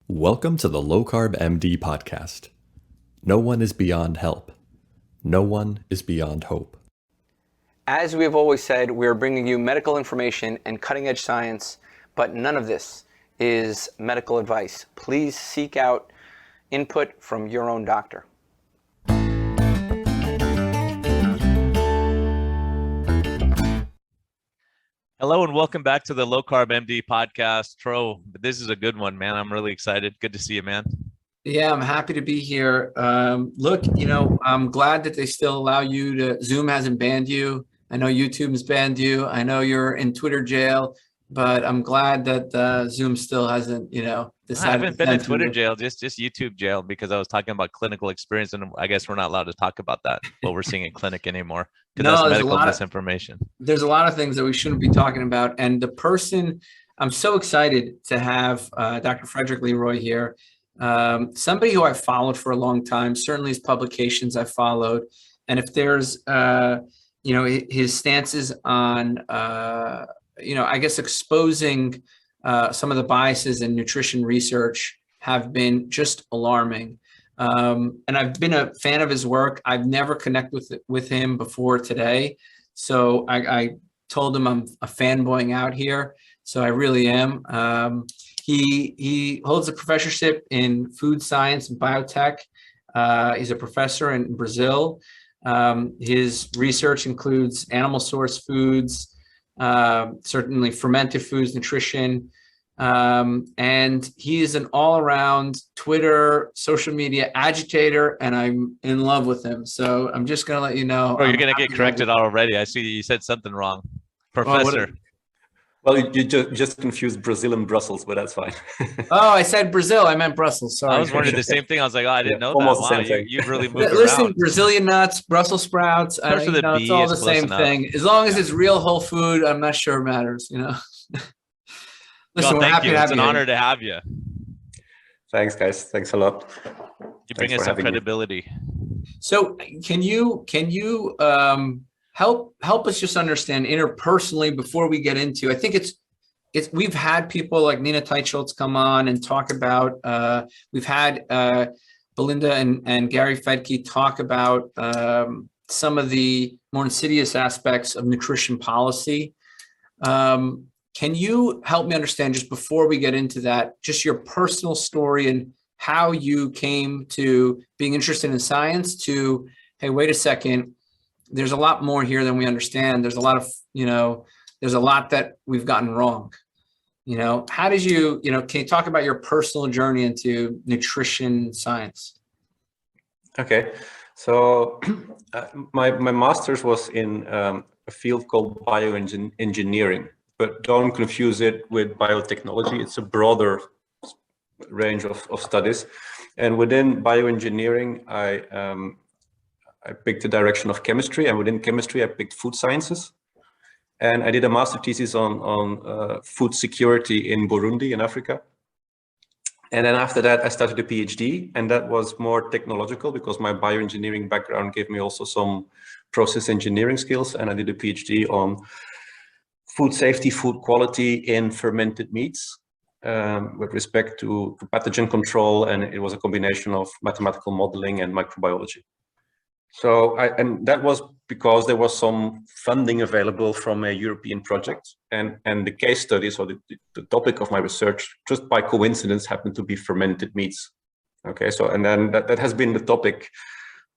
Welcome to the LowCarbMD podcast. No one is beyond help. No one is beyond hope. As we have always said, we are bringing you medical information and cutting-edge science, but none of this is medical advice. Please seek out input from your own doctor. Hello and welcome back to the LowCarbMD podcast. Tro, this is a good one, man. I'm really excited. Good to see you, man. Yeah, I'm happy to be here. Look, I'm glad that they still allow you to, Zoom hasn't banned you. I know YouTube has banned you. I know you're in Twitter jail, but I'm glad that Zoom still hasn't, decided. I haven't been in Twitter jail, just YouTube jail, because I was talking about clinical experience, and I guess we're not allowed to talk about that, what we're seeing in clinic anymore, because that's medical misinformation. There's a lot of things that we shouldn't be talking about. And the person, I'm so excited to have Dr. Frédéric Leroy here. Somebody who I followed for a long time, certainly his publications I followed. And if there's, his stances on, I guess exposing some of the biases in nutrition research have been just alarming. And I've been a fan of his work. I've never connected with him before today. So I told him I'm a fanboying out here. So I really am. He holds a professorship in Food Science and Biotech. He's a professor in Brazil. His research includes animal source foods, certainly fermented foods, nutrition, and he is an all-around Twitter, social media agitator, and I'm in love with him. So I'm just going to let you know. Oh, you're going to get corrected already. I see you said something wrong. Professor. Well, you just confused Brazil and Brussels, but that's fine. Oh, I said Brazil. I meant Brussels. Sorry. I was wondering the same thing. I was like, oh, I didn't know almost that. The wow, same thing. you've really moved Listen, around. Brazilian nuts, Brussels sprouts, it's all the same thing. As long as it's real whole food, I'm not sure it matters, Listen, thank you. It's an honor to have you. Thanks, guys. Thanks a lot. You bring us some credibility. So can you help us just understand interpersonally before we get into, I think we've had people like Nina Teicholz come on and talk about, we've had Belinda and Gary Fedke talk about some of the more insidious aspects of nutrition policy. Can you help me understand, just before we get into that, just your personal story and how you came to being interested in science to, hey, wait a second, there's a lot more here than we understand. There's a lot of, there's a lot that we've gotten wrong. How did you, can you talk about your personal journey into nutrition science? Okay. So my master's was in a field called bioengineering, but don't confuse it with biotechnology. It's a broader range of studies. And within bioengineering, I picked the direction of chemistry, and within chemistry, I picked food sciences. And I did a master thesis on food security in Burundi in Africa. And then after that, I started a PhD, and that was more technological because my bioengineering background gave me also some process engineering skills. And I did a PhD on food safety, food quality in fermented meats with respect to pathogen control. And it was a combination of mathematical modeling and microbiology. So, and that was because there was some funding available from a European project, and the case study, so the topic of my research, just by coincidence, happened to be fermented meats. Okay, so, and then that has been the topic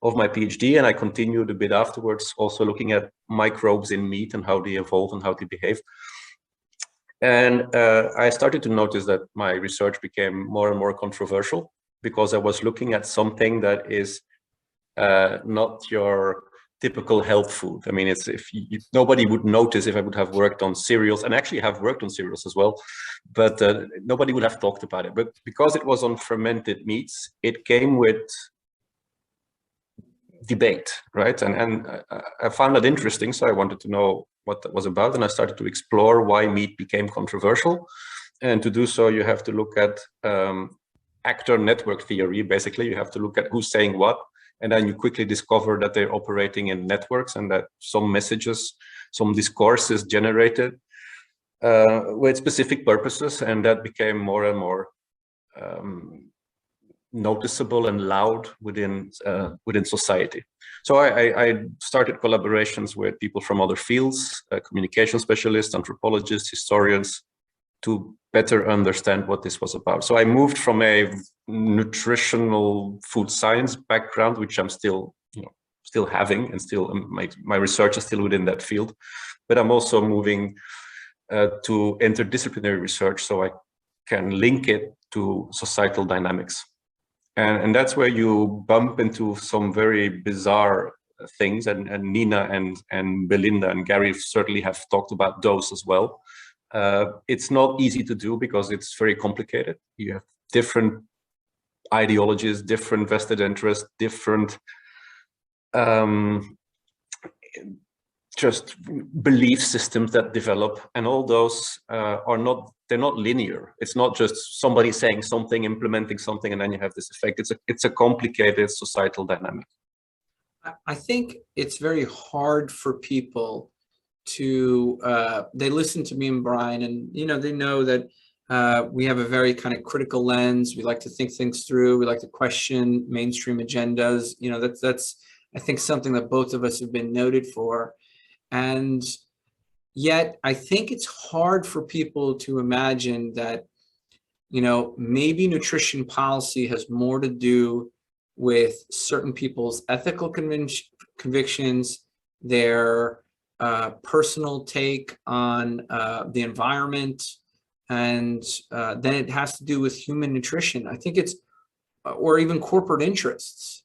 of my PhD, and I continued a bit afterwards, also looking at microbes in meat and how they evolve and how they behave. And I started to notice that my research became more and more controversial because I was looking at something that is not your typical health food. I mean, nobody would notice if I would have worked on cereals, and actually have worked on cereals as well, but nobody would have talked about it. But because it was on fermented meats, it came with debate, right? And I found that interesting, so I wanted to know what that was about, and I started to explore why meat became controversial. And to do so, you have to look at actor network theory. Basically, you have to look at who's saying what. And then you quickly discover that they're operating in networks and that some messages, some discourses generated with specific purposes. And that became more and more noticeable and loud within society. So I started collaborations with people from other fields, communication specialists, anthropologists, historians, to better understand what this was about. So I moved from a nutritional food science background, which I'm still having, and still my research is still within that field, but I'm also moving to interdisciplinary research, so I can link it to societal dynamics. And that's where you bump into some very bizarre things, and Nina and Belinda and Gary certainly have talked about those as well. It's not easy to do because it's very complicated. You have different ideologies, different vested interests, different just belief systems that develop, and all those they're not linear. It's not just somebody saying something, implementing something, and then you have this effect. It's a complicated societal dynamic. I think it's very hard for people to they listen to me and Brian, and they know that we have a very kind of critical lens. We like to think things through. We like to question mainstream agendas. That's I think something that both of us have been noted for. And yet I think it's hard for people to imagine that, maybe nutrition policy has more to do with certain people's ethical convictions, their personal take on the environment, and then it has to do with human nutrition. I think it's, or even corporate interests,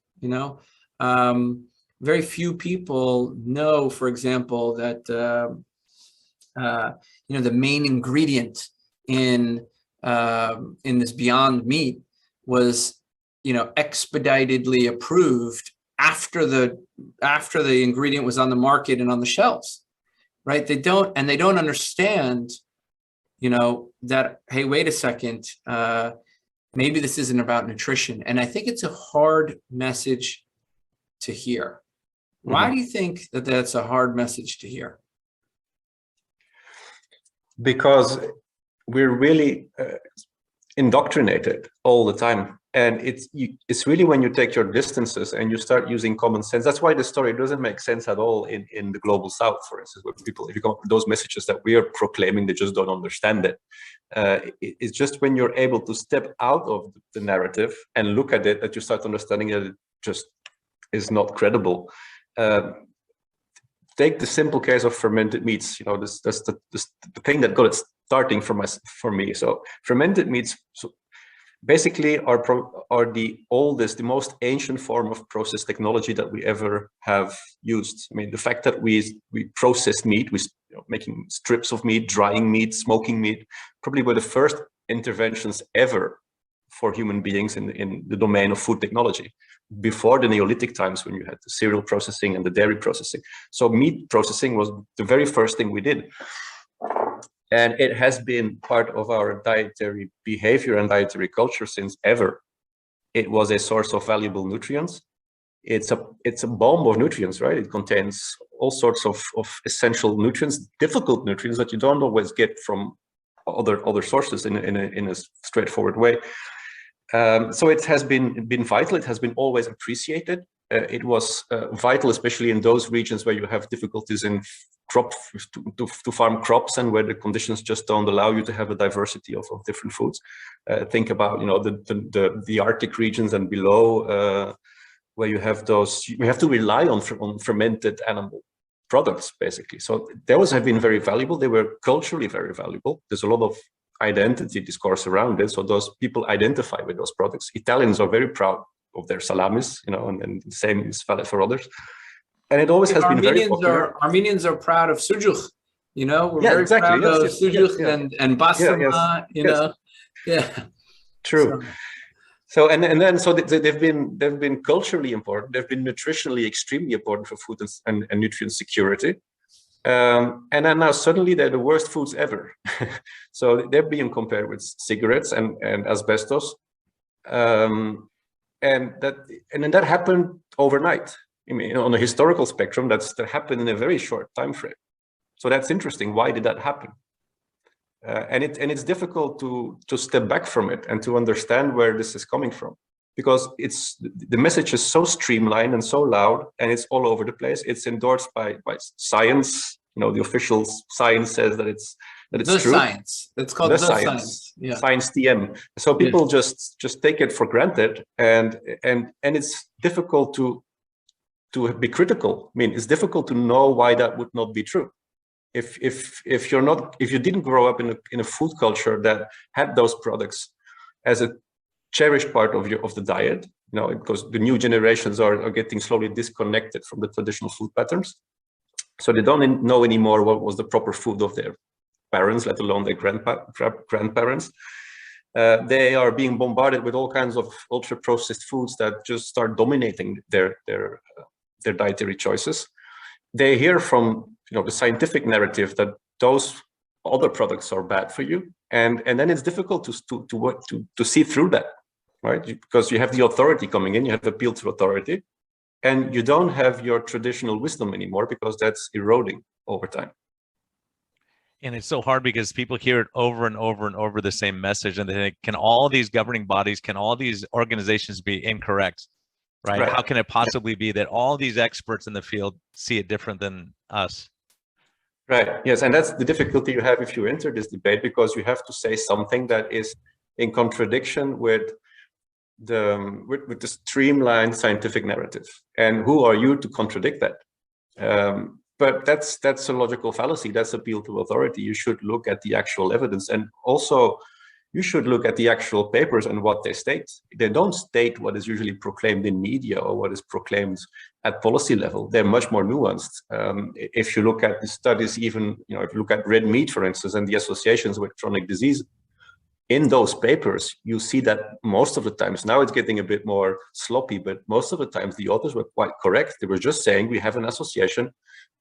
very few people know, for example, that the main ingredient in this Beyond Meat was expeditedly approved after the ingredient was on the market and on the shelves, right? They don't understand, that, hey, wait a second, maybe this isn't about nutrition. And I think it's a hard message to hear. Why do you think that that's a hard message to hear? Because we're really indoctrinated all the time. And it's really when you take your distances and you start using common sense. That's why the story doesn't make sense at all in the global south, for instance, where people, if you come up with those messages that we are proclaiming, they just don't understand it. It's just when you're able to step out of the narrative and look at it that you start understanding that it just is not credible. Take the simple case of fermented meats. That's the thing that got it starting for me. So fermented meats basically are the oldest, the most ancient form of process technology that we ever have used. I mean, the fact that we process meat, making strips of meat, drying meat, smoking meat, probably were the first interventions ever for human beings in the domain of food technology, before the Neolithic times when you had the cereal processing and the dairy processing. So meat processing was the very first thing we did. And it has been part of our dietary behavior and dietary culture since ever. It was a source of valuable nutrients. It's a bomb of nutrients, right? It contains all sorts of essential nutrients, difficult nutrients that you don't always get from other sources in a straightforward way. So it has been vital. It has been always appreciated. It was vital, especially in those regions where you have difficulties in to farm crops, and where the conditions just don't allow you to have a diversity of different foods. Think about the Arctic regions and below, where you have to rely on fermented animal products, basically. So those have been very valuable. They were culturally very valuable. There's a lot of identity discourse around it, so those people identify with those products. Italians are very proud of their salamis, and the same is valid for others. And it always has been very popular. Armenians are proud of sujuk, we're very proud of sujuk and basma, True. So they've been culturally important. They've been nutritionally extremely important for food and nutrient security. And then now suddenly they're the worst foods ever. So they're being compared with cigarettes and asbestos. And then that happened overnight. I mean, on a historical spectrum, that happened in a very short time frame. So that's interesting. Why did that happen? And it's difficult to step back from it and to understand where this is coming from. because the message is so streamlined and so loud, and it's all over the place. It's endorsed by science. The official science says that it's the true. Science. It's called the science. Yeah. Science TM. So people just take it for granted, and it's difficult to be critical. I mean, it's difficult to know why that would not be true. If you didn't grow up in a food culture that had those products as a cherished part of the diet, because the new generations are getting slowly disconnected from the traditional food patterns. So they don't know anymore what was the proper food of their parents, let alone their grandparents. They are being bombarded with all kinds of ultra-processed foods that just start dominating their dietary choices. They hear from the scientific narrative that those other products are bad for you, and then it's difficult to see through that, right? Because you have the authority coming in, you have appeal to authority, and you don't have your traditional wisdom anymore because that's eroding over time. And it's so hard because people hear it over and over and over, the same message, and they think, can all these governing bodies, can all these organizations be incorrect? Right? How can it possibly be that all these experts in the field see it different than us? Right. Yes, and that's the difficulty you have if you enter this debate, because you have to say something that is in contradiction with the streamlined scientific narrative. And who are you to contradict that? But that's a logical fallacy. That's appeal to authority. You should look at the actual evidence, and also you should look at the actual papers and what they state. They don't state what is usually proclaimed in media or what is proclaimed at policy level. They're much more nuanced. If you look at the studies, even if you look at red meat, for instance, and the associations with chronic disease, in those papers, you see that most of the times, now it's getting a bit more sloppy, but most of the times the authors were quite correct. They were just saying we have an association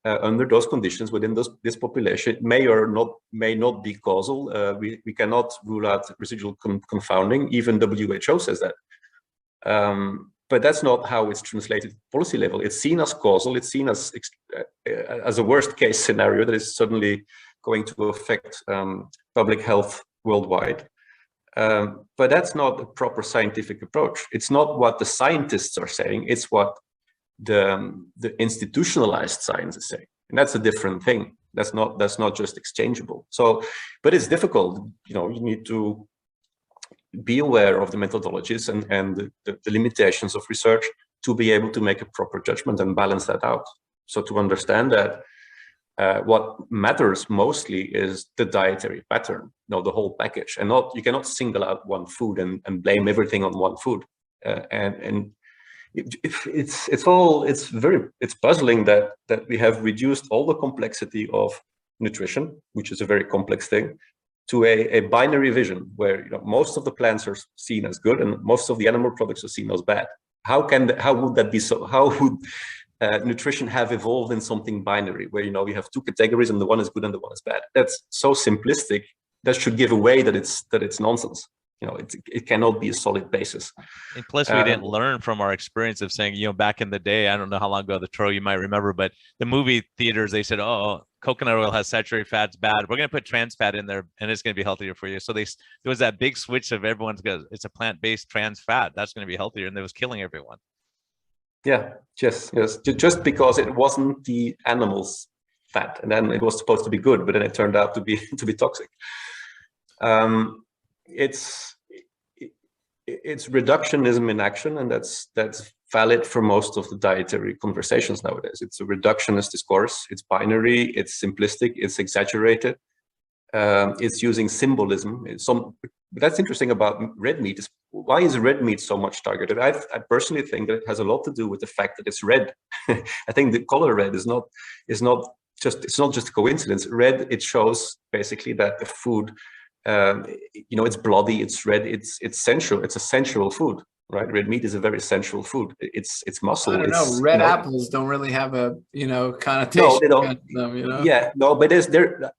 under those conditions within this population. It may not be causal. We cannot rule out residual confounding. Even WHO says that. But that's not how it's translated at policy level. It's seen as causal. It's seen as a worst case scenario that is suddenly going to affect public health worldwide. But that's not a proper scientific approach. It's not what the scientists are saying. It's what the institutionalized science is saying, and that's a different thing. That's not just exchangeable. So, but it's difficult. You need to be aware of the methodologies and the limitations of research to be able to make a proper judgment and balance that out. So to understand that what matters mostly is the dietary pattern, the whole package, and you cannot single out one food and blame everything on one food. And it's puzzling that we have reduced all the complexity of nutrition, which is a very complex thing, to a binary vision where most of the plants are seen as good and most of the animal products are seen as bad. How would that be so? How would nutrition have evolved in something binary where you have two categories and the one is good and the one is bad? That's so simplistic. That should give away that it's nonsense. It cannot be a solid basis. And plus, we didn't learn from our experience of saying, back in the day, I don't know how long ago, you might remember, but the movie theaters, they said, oh, coconut oil has saturated fats, bad. We're going to put trans fat in there and it's going to be healthier for you. So there was that big switch of everyone's goes, it's a plant-based trans fat. That's going to be healthier. And it was killing everyone. Yeah. Yes. Just because it wasn't the animal's fat, and then it was supposed to be good, but then it turned out to be toxic. It's reductionism in action, and that's valid for most of the dietary conversations nowadays. It's a reductionist discourse. It's binary. It's simplistic. It's exaggerated. It's using symbolism. That's interesting about red meat. Is why is red meat so much targeted? I personally think that it has a lot to do with the fact that it's red. I think the color red is not just a coincidence. Red, it shows basically that the food, it's bloody, it's red, it's sensual. It's a sensual food, right? Red meat is a very sensual food. It's muscle. I don't know. Red apples don't really have a connotation. No, they don't. Them, Yeah, no, but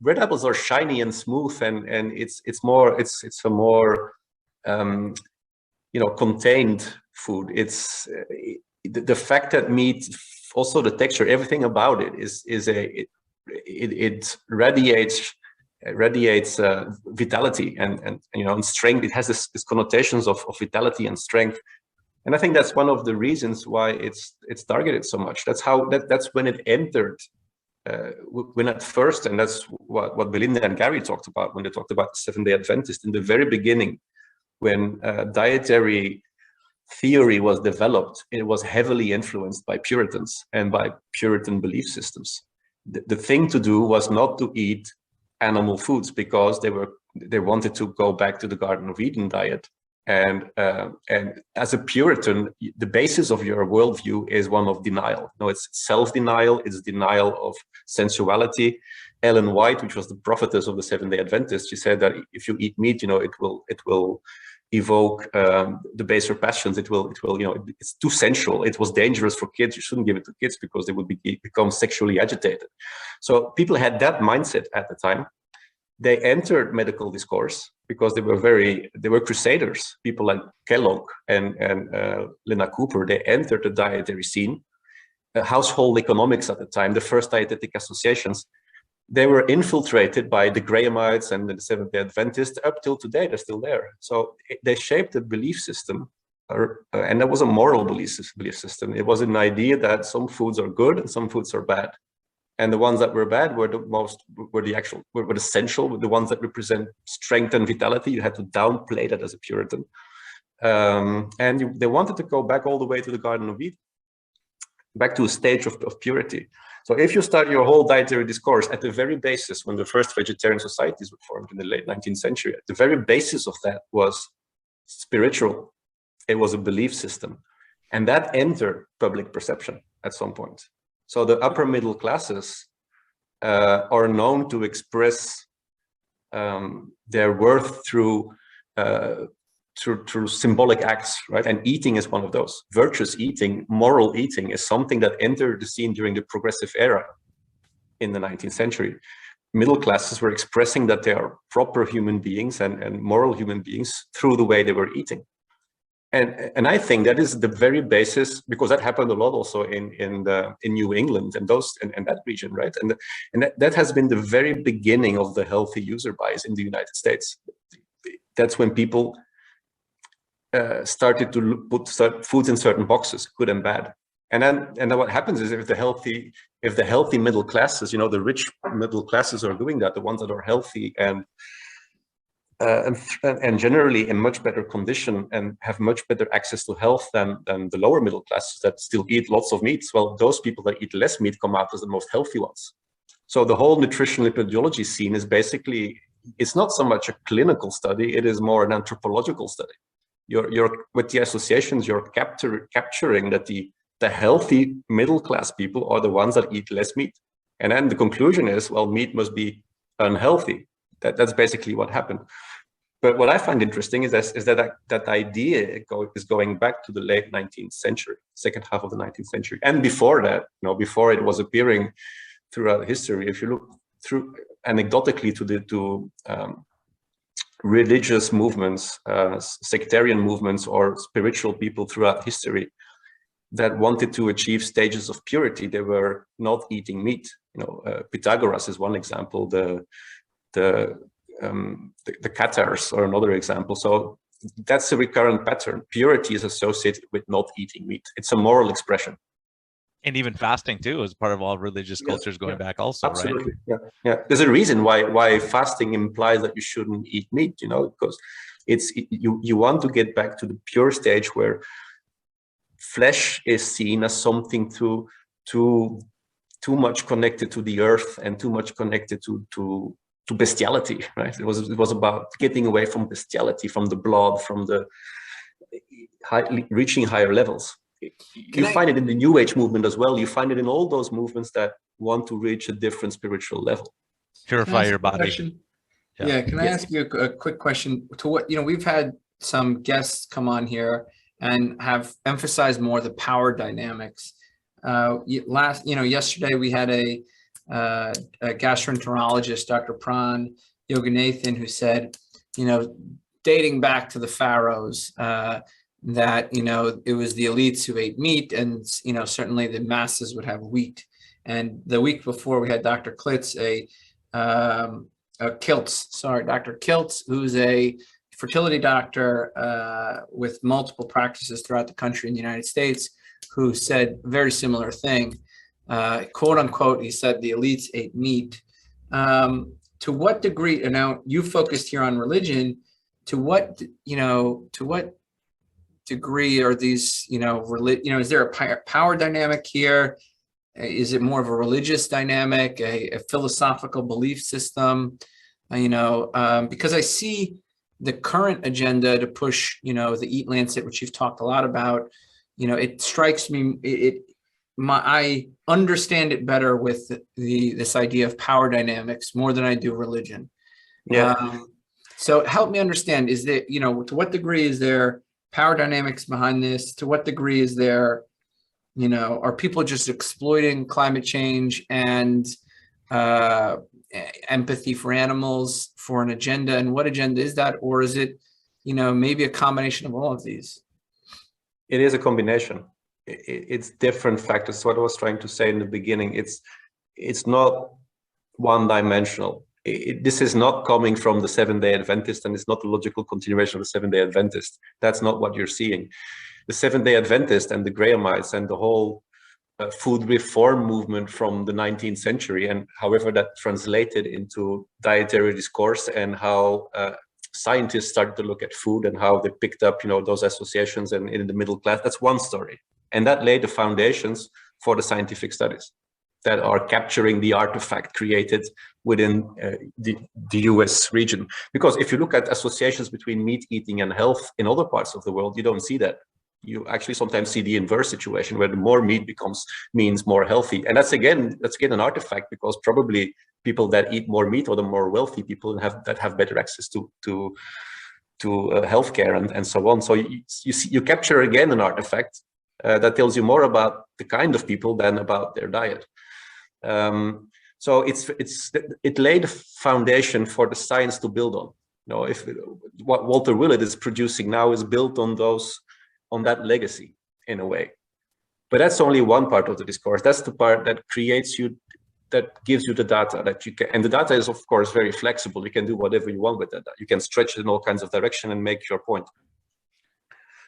red apples are shiny and smooth, and it's a more contained food. It's the fact that meat, also the texture, everything about it it radiates vitality and strength. It has this connotations of vitality and strength And I think that's one of the reasons why it's targeted so much. That's when it entered. When at first, and that's what Belinda and Gary talked about when they talked about the Seventh-day Adventist in the very beginning, when dietary theory was developed, it was heavily influenced by Puritans and by Puritan belief systems. The thing to do was not to eat animal foods because they wanted to go back to the Garden of Eden diet. And as a Puritan, the basis of your worldview is one of denial. No, it's self-denial, it's denial of sensuality. Ellen White, which was the prophetess of the Seventh-day Adventists, she said that if you eat meat, it will evoke the baser passions. It will, it's too sensual. It was dangerous for kids. You shouldn't give it to kids because they would become sexually agitated. So people had that mindset at the time. They entered medical discourse because they were crusaders. People like Kellogg and Lena Cooper, they entered the dietary scene. Household economics at the time, the first dietetic associations, they were infiltrated by the Grahamites and the Seventh-day Adventists. Up till today, they're still there. So they shaped a belief system, and that was a moral belief system. It was an idea that some foods are good and some foods are bad. And the ones that were bad were the essential, the ones that represent strength and vitality. You had to downplay that as a Puritan. And they wanted to go back all the way to the Garden of Eden, back to a stage of purity. So if you start your whole dietary discourse at the very basis, when the first vegetarian societies were formed in the late 19th century, the very basis of that was spiritual. It was a belief system. And that entered public perception at some point. So the upper middle classes are known to express their worth through symbolic acts, right? And eating is one of those. Virtuous eating, moral eating is something that entered the scene during the progressive era in the 19th century. Middle classes were expressing that they are proper human beings and moral human beings through the way they were eating. And I think that is the very basis, because that happened a lot also in New England and that region, right? And that has been the very beginning of the healthy user bias in the United States. That's when people started to put foods in certain boxes, good and bad. And then what happens is if the healthy middle classes, the rich middle classes are doing that, the ones that are healthy and generally in much better condition and have much better access to health than the lower middle classes that still eat lots of meats. Well, those people that eat less meat come out as the most healthy ones. So the whole nutritional epidemiology scene is basically, it's not so much a clinical study, it is more an anthropological study. With the associations, you're capturing that the healthy middle class people are the ones that eat less meat. And then the conclusion is, well, meat must be unhealthy. That's basically what happened. But what I find interesting is that idea is going back to the late 19th century, second half of the 19th century. And before that, before it was appearing throughout history, if you look through anecdotally to religious movements, sectarian movements, or spiritual people throughout history that wanted to achieve stages of purity, they were not eating meat. Pythagoras is one example. The Cathars are another example. So that's a recurrent pattern. Purity is associated with not eating meat. It's a moral expression. And even fasting too is part of all religious cultures going back also, absolutely. right? Yeah. There's a reason why fasting implies that you shouldn't eat meat, because you want to get back to the pure stage where flesh is seen as something too much connected to the earth and too much connected to bestiality, right? It was about getting away from bestiality, from the blood, from the reaching higher levels. You find it in the New Age movement as well. You find it in all those movements that want to reach a different spiritual level. Purify your body. Yeah. Can I ask you a quick question? To what, we've had some guests come on here and have emphasized more the power dynamics. Yesterday we had a gastroenterologist, Dr. Pran Yoganathan, who said, dating back to the pharaohs, that, it was the elites who ate meat and, certainly the masses would have wheat. And the week before we had Dr. Klitz, Dr. Kiltz, who's a fertility doctor with multiple practices throughout the country in the United States who said a very similar thing. Quote unquote, he said the elites ate meat. To what degree, and now you focused here on religion, to what degree are these, is there a power dynamic here? Is it more of a religious dynamic, a philosophical belief system? Because I see the current agenda to push, the Eat Lancet, which you've talked a lot about, it strikes me, I understand it better with this idea of power dynamics more than I do religion. Yeah. So help me understand, is that, to what degree is there power dynamics behind this? To what degree is there, are people just exploiting climate change and empathy for animals for an agenda? And what agenda is that? Or is it, maybe a combination of all of these? It is a combination. It's different factors. What I was trying to say in the beginning, it's not one-dimensional. This is not coming from the Seventh-day Adventist, and it's not a logical continuation of the Seventh-day Adventist. That's not what you're seeing. The Seventh-day Adventist and the Grahamites and the whole food reform movement from the 19th century, and however that translated into dietary discourse and how scientists started to look at food and how they picked up, those associations and in the middle class. That's one story. And that laid the foundations for the scientific studies that are capturing the artifact created within the US region. Because if you look at associations between meat eating and health in other parts of the world, you don't see that. You actually sometimes see the inverse situation where the more meat means more healthy. And that's again an artifact, because probably people that eat more meat are the more wealthy people that have better access to healthcare and so on. So you capture again an artifact that tells you more about the kind of people than about their diet. So it laid a foundation for the science to build on. If what Walter Willett is producing now is built on that legacy in a way. But that's only one part of the discourse. That's the part that that gives you the data that you can, and the data is of course very flexible. You can do whatever you want with that. You can stretch it in all kinds of direction and make your point.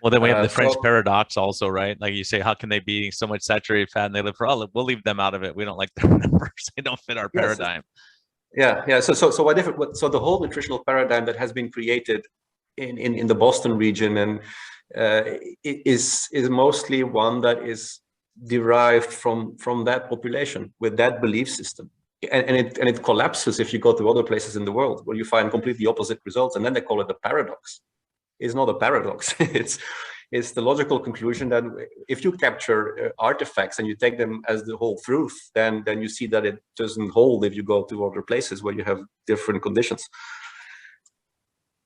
Well, then we have the French paradox also, right? Like you say, how can they be eating so much saturated fat and they live for all? We'll leave them out of it. We don't like their numbers. They don't fit our paradigm. Yeah. So the whole nutritional paradigm that has been created in the Boston region and is mostly one that is derived from that population with that belief system, and it collapses if you go to other places in the world where you find completely opposite results, and then they call it a paradox. It's not a paradox. It's the logical conclusion that if you capture artifacts and you take them as the whole truth, then you see that it doesn't hold if you go to other places where you have different conditions.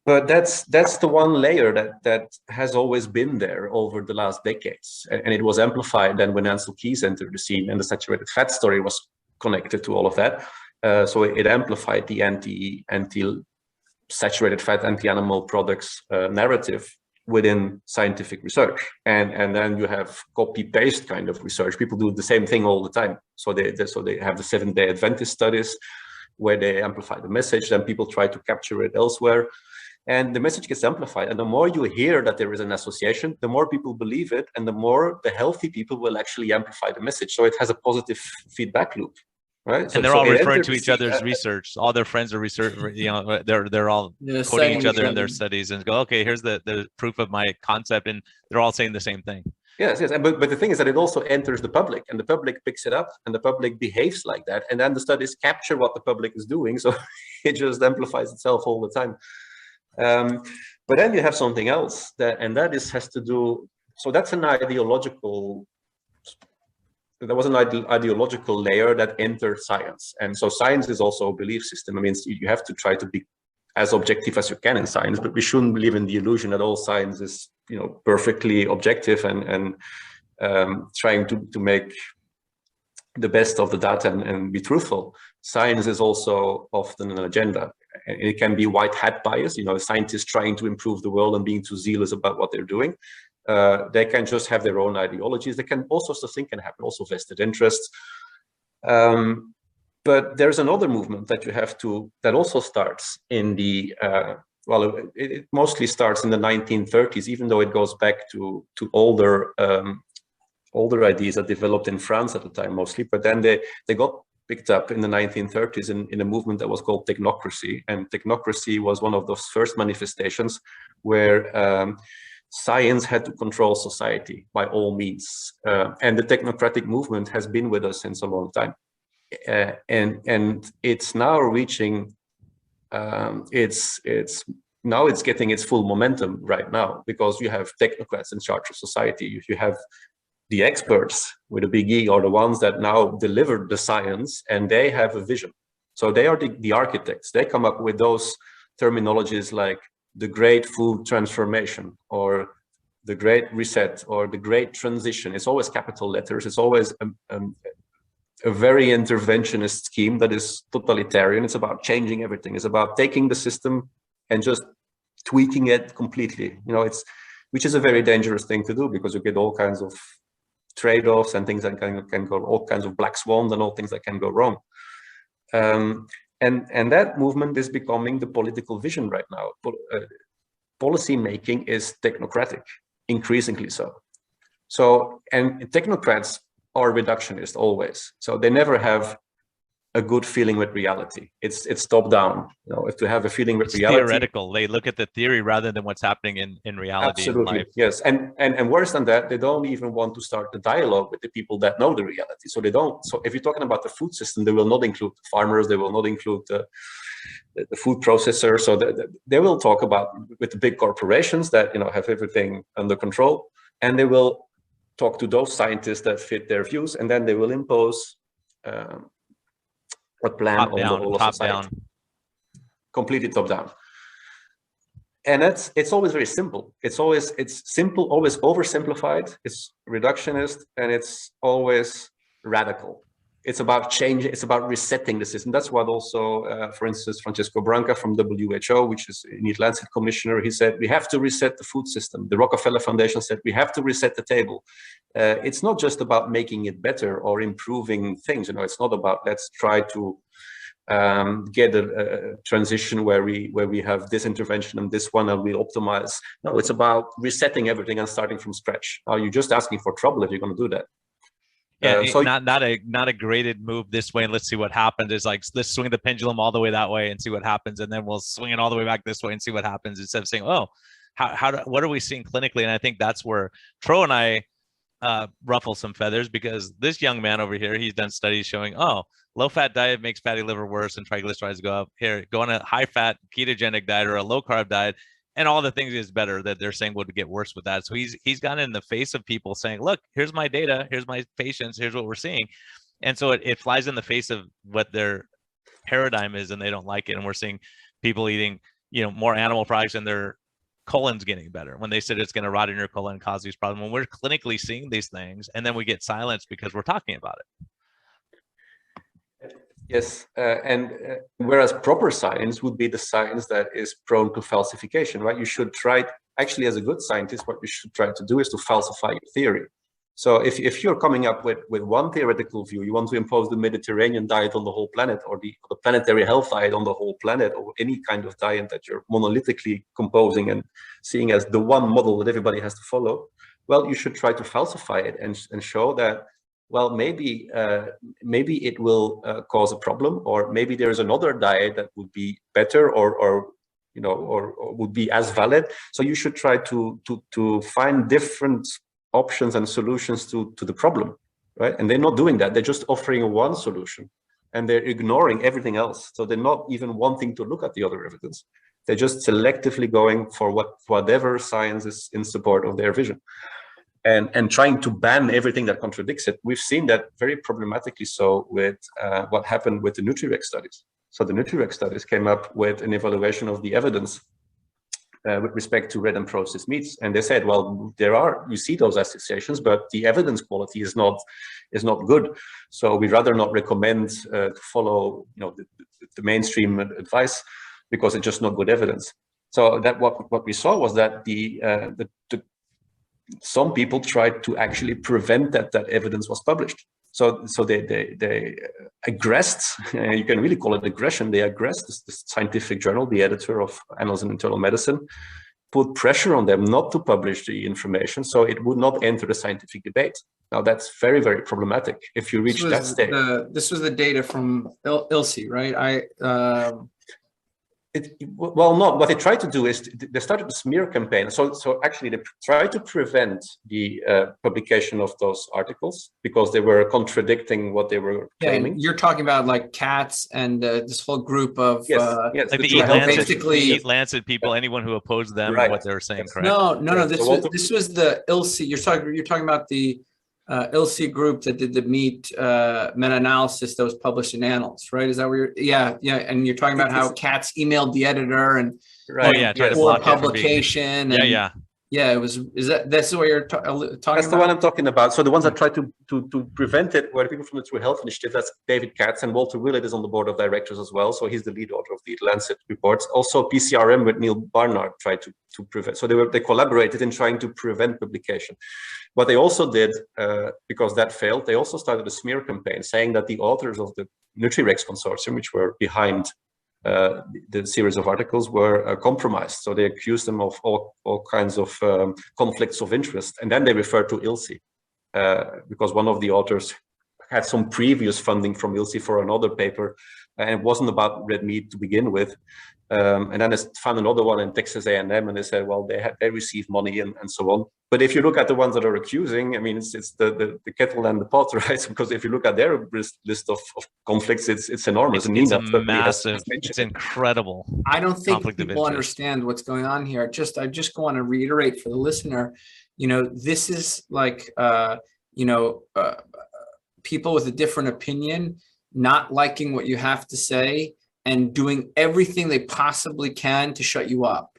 But that's the one layer that has always been there over the last decades, and it was amplified then when Ansel Keys entered the scene, and the saturated fat story was connected to all of that. So it amplified the anti-saturated fat, anti-animal products narrative within scientific research, and then you have copy-paste kind of research. People do the same thing all the time. So they have the Seventh-day Adventist studies where they amplify the message, then people try to capture it elsewhere. And the message gets amplified. And the more you hear that there is an association, the more people believe it, and the more the healthy people will actually amplify the message. So it has a positive feedback loop, right? And they're all referring to each other's research. All their friends are research. They're all quoting each other in their studies and go, okay, here's the proof of my concept, and they're all saying the same thing. Yes. But the thing is that it also enters the public, and the public picks it up, and the public behaves like that, and then the studies capture what the public is doing. So it just amplifies itself all the time. But then you have something else has to do. So that's an ideological. There was an ideological layer that entered science, and so science is also a belief system. I mean, you have to try to be as objective as you can in science, but we shouldn't live in the illusion that all science is, perfectly objective and trying to make the best of the data and be truthful. Science is also often an agenda. And it can be white hat bias, scientists trying to improve the world and being too zealous about what they're doing. They can just have their own ideologies. They can, all sorts of things can happen, also vested interests. But there's another movement that you have to, that also starts in the, it mostly starts in the 1930s, even though it goes back to older ideas that developed in France at the time mostly. But then they got picked up in the 1930s in a movement that was called technocracy. And technocracy was one of those first manifestations where science had to control society by all means. And the technocratic movement has been with us since a long time. And it's now reaching, it's getting its full momentum right now, because you have technocrats in charge of society. You have the experts with a big E are the ones that now deliver the science, and they have a vision. So they are the architects. They come up with those terminologies like the great food transformation, or the great reset, or the great transition. It's always capital letters. It's always a very interventionist scheme that is totalitarian. It's about changing everything. It's about taking the system and just tweaking it completely. Which is a very dangerous thing to do, because you get all kinds of trade-offs and things that can go, all kinds of black swans and all things that can go wrong. And that movement is becoming the political vision right now. Policy making is technocratic, increasingly so. And technocrats are reductionist always. So they never have a good feeling with reality. It's top down. If to have a feeling with reality, theoretical. They look at the theory rather than what's happening in reality. Absolutely, in life. yes. And worse than that, they don't even want to start the dialogue with the people that know the reality. So they don't. So if you're talking about the food system, they will not include the farmers. They will not include the food processor. So they will talk about with the big corporations that have everything under control, and they will talk to those scientists that fit their views, and then they will impose a plan on the whole of society. Completely top down. And it's always very simple. It's simple, always oversimplified. It's reductionist, and it's always radical. It's about change. It's about resetting the system. That's what also, for instance, Francesco Branca from WHO, which is Need Lancet commissioner, he said, we have to reset the food system. The Rockefeller Foundation said, we have to reset the table. It's not just about making it better or improving things. It's not about let's try to get a transition where we have this intervention and this one and we'll optimize. No, it's about resetting everything and starting from scratch. Are you just asking for trouble if you're going to do that? Yeah, so not a graded move this way and let's see what happens. It's like, let's swing the pendulum all the way that way and see what happens, and then we'll swing it all the way back this way and see what happens, instead of saying, oh, what are we seeing clinically? And I think that's where Tro and I ruffle some feathers, because this young man over here, he's done studies showing, oh, low-fat diet makes fatty liver worse and triglycerides go up. Here, go on a high-fat ketogenic diet or a low-carb diet, and all the things is better that they're saying would get worse with that. So he's gotten in the face of people saying, look, here's my data, here's my patients, here's what we're seeing. And so it flies in the face of what their paradigm is, and they don't like it. And we're seeing people eating, more animal products, and their colon's getting better when they said it's going to rot in your colon and cause these problems. When we're clinically seeing these things, and then we get silenced because we're talking about it. Yes, and whereas proper science would be the science that is prone to falsification, right? You should try, actually as a good scientist, what you should try to do is to falsify your theory. So if you're coming up with one theoretical view, you want to impose the Mediterranean diet on the whole planet, or the planetary health diet on the whole planet, or any kind of diet that you're monolithically composing and seeing as the one model that everybody has to follow, well, you should try to falsify it and show that, well, maybe it will cause a problem, or maybe there is another diet that would be better, or would be as valid. So you should try to find different options and solutions to the problem, right? And they're not doing that. They're just offering one solution, and they're ignoring everything else. So they're not even wanting to look at the other evidence. They're just selectively going for whatever science is in support of their vision. And trying to ban everything that contradicts it. We've seen that very problematically so with what happened with the NutriRec studies. So the NutriRec studies came up with an evaluation of the evidence with respect to red and processed meats, and they said, well, you see those associations, but the evidence quality is not good. So we'd rather not recommend to follow the mainstream advice, because it's just not good evidence. So that what we saw was that some people tried to actually prevent that evidence was published. So they aggressed, you can really call it aggression. They aggressed this scientific journal, the editor of Annals in Internal Medicine, put pressure on them not to publish the information so it would not enter the scientific debate. Now that's very, very problematic if you reach that stage. This was the data from ILSI, right? Well, no. What they tried to do is they started a smear campaign. So actually, they tried to prevent the publication of those articles because they were contradicting what they were claiming. You're talking about like cats and this whole group of yes, like the Eat Lancet people, anyone who opposed them and what they were saying, correct? No. This was the ILSI. You're talking about the ILSI group that did the meat meta-analysis that was published in Annals, right? Is that where you're, and you're talking about how Katz emailed the editor and try to block publication. That's what you're talking about? That's the one I'm talking about. So the ones that try to prevent it were the people from the True Health Initiative. That's David Katz, and Walter Willett is on the board of directors as well. So he's the lead author of the Lancet reports. Also PCRM with Neil Barnard tried to prevent. So they collaborated in trying to prevent publication. What they also did, because that failed, they also started a smear campaign saying that the authors of the NutriRex consortium, which were behind the series of articles, were compromised. So they accused them of all kinds of conflicts of interest. And then they referred to ILSI because one of the authors had some previous funding from ILSI for another paper, and it wasn't about red meat to begin with. And then they found another one in Texas A&M, and they said, well, they received money and so on. But if you look at the ones that are accusing, I mean, it's the kettle and the pot, right? Because if you look at their list of conflicts, it's enormous. It's massive. It's incredible. I don't think people understand what's going on here. I just want to reiterate for the listener, this is like, people with a different opinion, not liking what you have to say, and doing everything they possibly can to shut you up,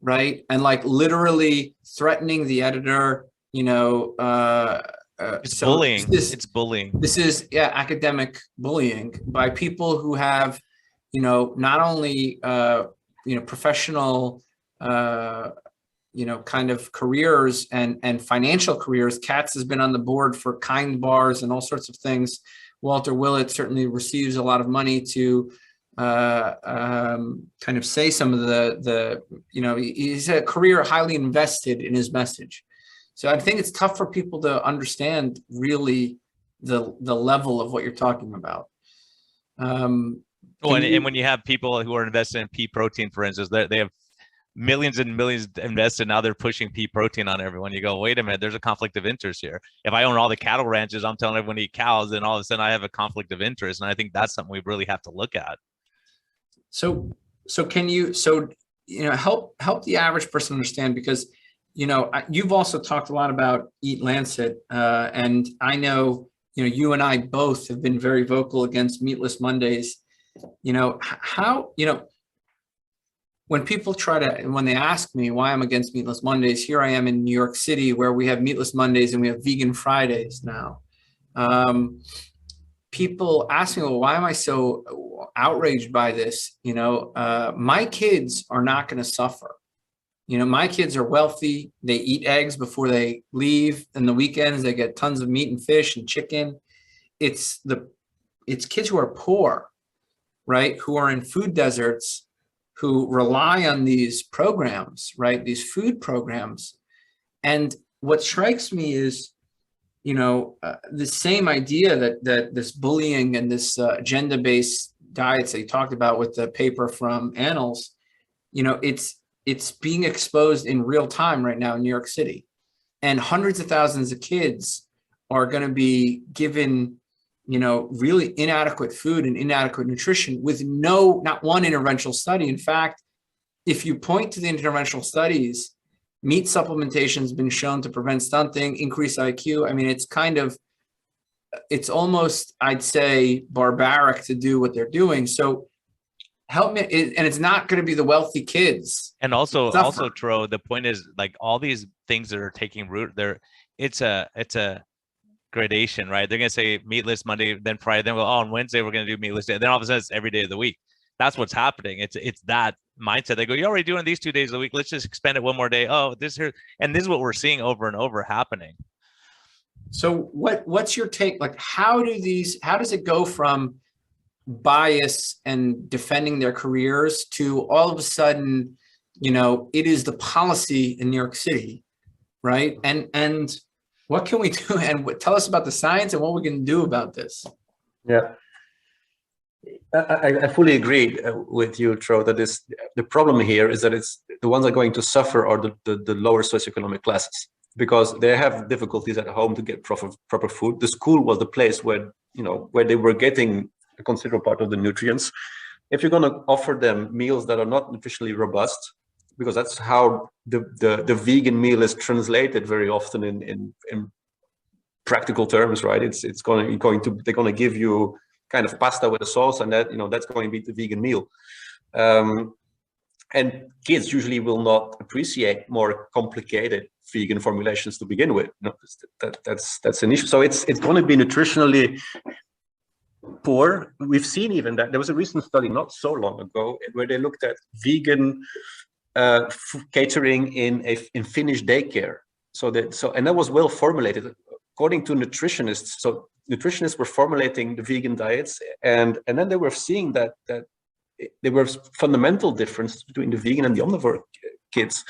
right? And like literally threatening the editor, it's bullying. It's bullying. This is academic bullying by people who have, not only professional, kind of careers and financial careers. Katz has been on the board for Kind Bars and all sorts of things. Walter Willett certainly receives a lot of money to kind of say some of he's a career highly invested in his message. So I think it's tough for people to understand really the level of what you're talking about. And when you have people who are invested in pea protein, for instance, they have millions and millions invested. Now they're pushing pea protein on everyone. You go, wait a minute, there's a conflict of interest here. If I own all the cattle ranches, I'm telling everyone to eat cows, then all of a sudden I have a conflict of interest. And I think that's something we really have to look at. So can you help the average person understand, because you've also talked a lot about Eat Lancet, and I know you and I both have been very vocal against Meatless Mondays. When people when they ask me why I'm against Meatless Mondays, here I am in New York City where we have Meatless Mondays and we have Vegan Fridays now. People ask me, well, why am I so outraged by this? My kids are not going to suffer. My kids are wealthy. They eat eggs before they leave. And the weekends, they get tons of meat and fish and chicken. It's kids who are poor, right? Who are in food deserts, who rely on these programs, right? These food programs. And what strikes me is, the same idea that this bullying and this agenda-based diets that you talked about with the paper from Annals, it's being exposed in real time right now in New York City. And hundreds of thousands of kids are going to be given, really inadequate food and inadequate nutrition with not one interventional study. In fact, if you point to the interventional studies, meat supplementation has been shown to prevent stunting, increase IQ. I mean, it's almost, I'd say, barbaric to do what they're doing. So help me, and it's not going to be the wealthy kids. And also, Tro, the point is, like, all these things that are taking root, it's a gradation, right? They're going to say Meatless Monday, then Friday, then on Wednesday we're going to do Meatless Day. Then all of a sudden it's every day of the week. That's what's happening. It's that mindset. They go, you're already doing these 2 days a week. Let's just expand it one more day. Oh, this here. And this is what we're seeing over and over happening. So what's your take? Like, how does it go from bias and defending their careers to all of a sudden, it is the policy in New York City, right? And what can we do? And tell us about the science and what we can do about this. Yeah. I fully agree with you, Tro, that the problem here is that it's the ones that are going to suffer are the lower socioeconomic classes, because they have difficulties at home to get proper food. The school was the place where they were getting a considerable part of the nutrients. If you're going to offer them meals that are not nutritionally robust, because that's how the vegan meal is translated very often in practical terms, right? They're going to give you kind of pasta with a sauce, and that's going to be the vegan meal. And kids usually will not appreciate more complicated vegan formulations to begin with. That's an issue. So it's going to be nutritionally poor. We've seen even that there was a recent study not so long ago where they looked at vegan catering in Finnish daycare. And that was well formulated according to nutritionists. So nutritionists were formulating the vegan diets, and then they were seeing that there was fundamental difference between the vegan and the omnivore kids,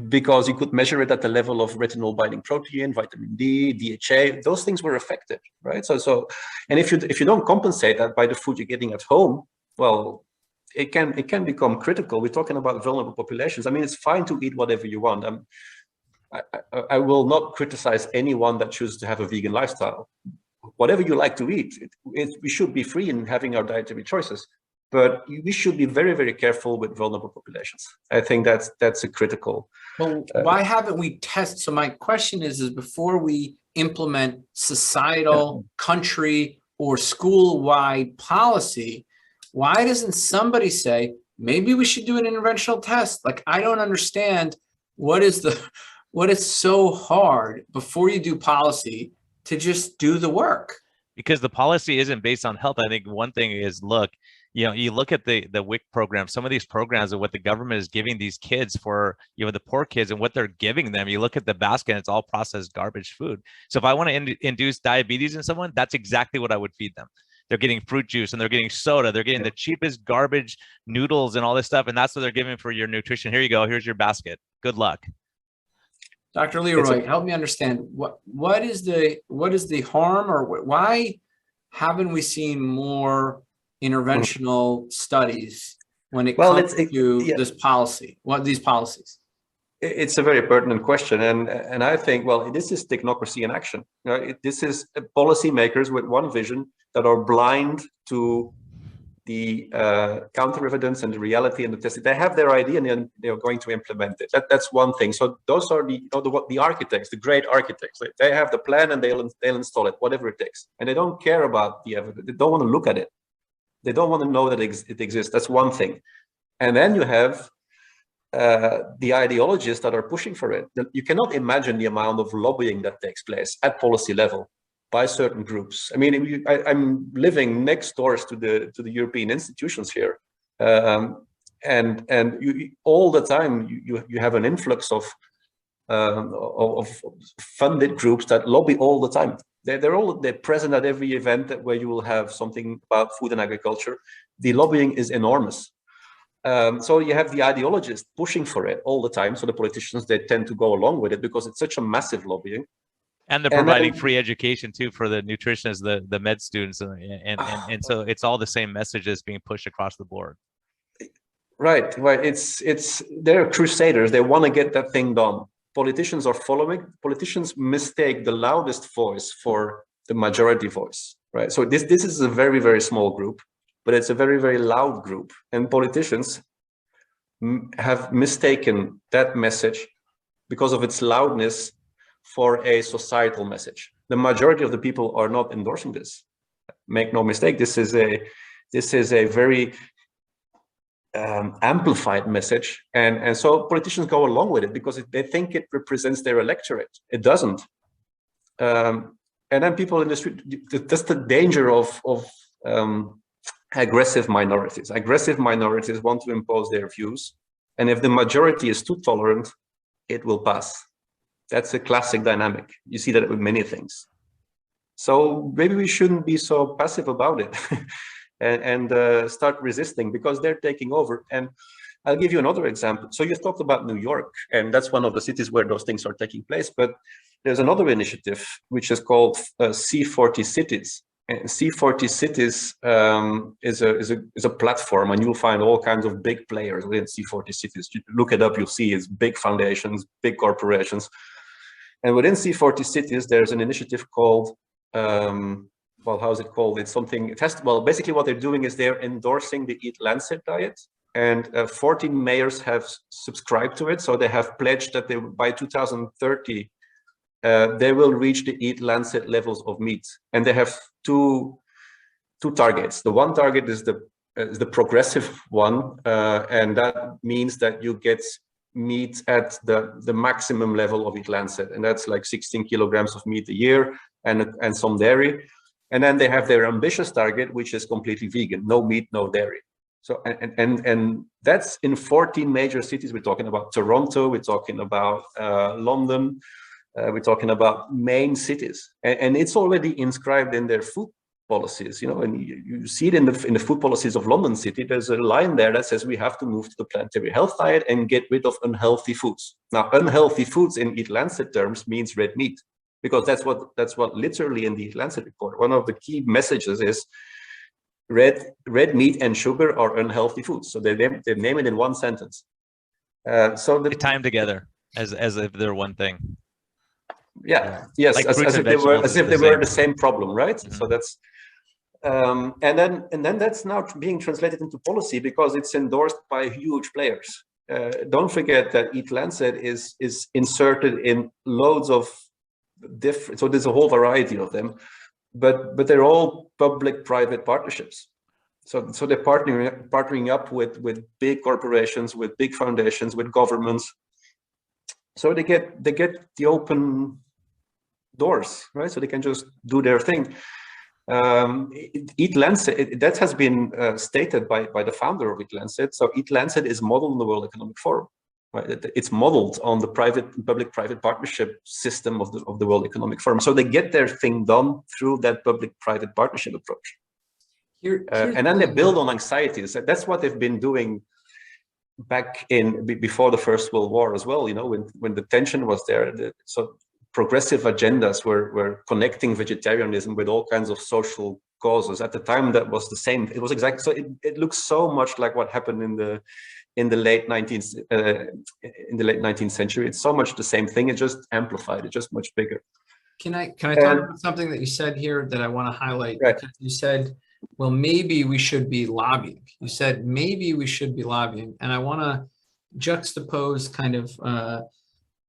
because you could measure it at the level of retinol binding protein, vitamin D, DHA. Those things were affected, right? And if you don't compensate that by the food you're getting at home, well, it can become critical. We're talking about vulnerable populations. I mean, it's fine to eat whatever you want. I will not criticize anyone that chooses to have a vegan lifestyle. Whatever you like to eat, we should be free in having our dietary choices, but we should be very, very careful with vulnerable populations. I think that's a critical. Well, why haven't we tested? So my question is before we implement societal, country, or school-wide policy, why doesn't somebody say, maybe we should do an interventional test? Like, I don't understand what is so hard before you do policy to just do the work. Because the policy isn't based on health. I think one thing is, look, you look at the WIC program, some of these programs and what the government is giving these kids for, the poor kids and what they're giving them. You look at the basket, and it's all processed garbage food. So if I want to induce diabetes in someone, that's exactly what I would feed them. They're getting fruit juice and they're getting soda. They're getting the cheapest garbage noodles and all this stuff. And that's what they're giving for your nutrition. Here you go. Here's your basket. Good luck. Dr. Leroy, help me understand what is the harm, or why haven't we seen more interventional studies when it comes to this policy? These policies? It's a very pertinent question, and I think, well, this is technocracy in action. This is policymakers with one vision that are blind to the counter evidence and the reality and the testing. They have their idea and then they're going to implement it. That's one thing. So those are the architects, the great architects. They have the plan and they'll install it, whatever it takes. And they don't care about the evidence. They don't want to look at it. They don't want to know that it exists. That's one thing. And then you have the ideologists that are pushing for it. You cannot imagine the amount of lobbying that takes place at policy level by certain groups. I mean, I'm living next door to the European institutions here, and all the time you have an influx of funded groups that lobby all the time. They're present at every event where you will have something about food and agriculture. The lobbying is enormous. So you have the ideologists pushing for it all the time. So the politicians, they tend to go along with it because it's such a massive lobbying. And they're providing free education too for the nutritionists, the med students, and so it's all the same messages being pushed across the board. Right. They're crusaders. They want to get that thing done. Politicians are following. Politicians mistake the loudest voice for the majority voice. Right. So this is a very, very small group, but it's a very, very loud group, and politicians have mistaken that message because of its loudness for a societal message. The majority of the people are not endorsing this. Make no mistake, this is a very amplified message, and so politicians go along with it because they think it represents their electorate. It doesn't. And then people in the street, that's the danger of aggressive minorities. Aggressive minorities want to impose their views, and if the majority is too tolerant, it will pass. That's a classic dynamic. You see that with many things. So maybe we shouldn't be so passive about it and start resisting, because they're taking over. And I'll give you another example. So you talked about New York, and that's one of the cities where those things are taking place. But there's another initiative which is called C40 Cities. And C40 Cities is a platform, and you'll find all kinds of big players within C40 Cities. You look it up, you'll see it's big foundations, big corporations. And within C40 Cities, there's an initiative called, well, how is it called? It's something, it has to, well, basically what they're doing is they're endorsing the Eat Lancet diet. And 14 mayors have subscribed to it. So they have pledged that they, by 2030, they will reach the Eat Lancet levels of meat. And they have two targets. The one target is the progressive one. And that means that you get meat at the maximum level of Eat Lancet. And that's like 16 kilograms of meat a year and some dairy. And then they have their ambitious target, which is completely vegan, no meat, no dairy. So, and that's in 14 major cities. We're talking about Toronto, we're talking about London, we're talking about main cities. And it's already inscribed in their food policies, you know, and you see it in the food policies of London City. There's a line there that says we have to move to the planetary health diet and get rid of unhealthy foods. Now, unhealthy foods in Eat Lancet terms means red meat, because that's what literally in the Eat Lancet report, one of the key messages is red meat and sugar are unhealthy foods. So they name it in one sentence. So they tie them together as if they're one thing. Yeah. Yes. Like as if they were the same problem, right? Mm-hmm. So that's and then that's now being translated into policy because it's endorsed by huge players. Don't forget that Eat Lancet is inserted in loads of different. So there's a whole variety of them. But they're all public-private partnerships. So they're partnering up with big corporations, with big foundations, with governments. So they get the open doors, right? So they can just do their thing. Eat Lancet, that has been stated by the founder of Eat Lancet. So Eat Lancet is modeled on the World Economic Forum. Right? It's modeled on the public-private partnership system of the World Economic Forum. So they get their thing done through that public-private partnership approach. And then they build on anxieties. That's what they've been doing back before the First World War as well. You know, when the tension was there, so progressive agendas were connecting vegetarianism with all kinds of social causes. At the time, that was the same. It was exactly so. It looks so much like what happened in the late 19th century. It's so much the same thing. It just amplified. It's just much bigger. Can I talk about something that you said here that I want to highlight? Right. Because you said, well, maybe we should be lobbying. You said maybe we should be lobbying, and I want to juxtapose kind of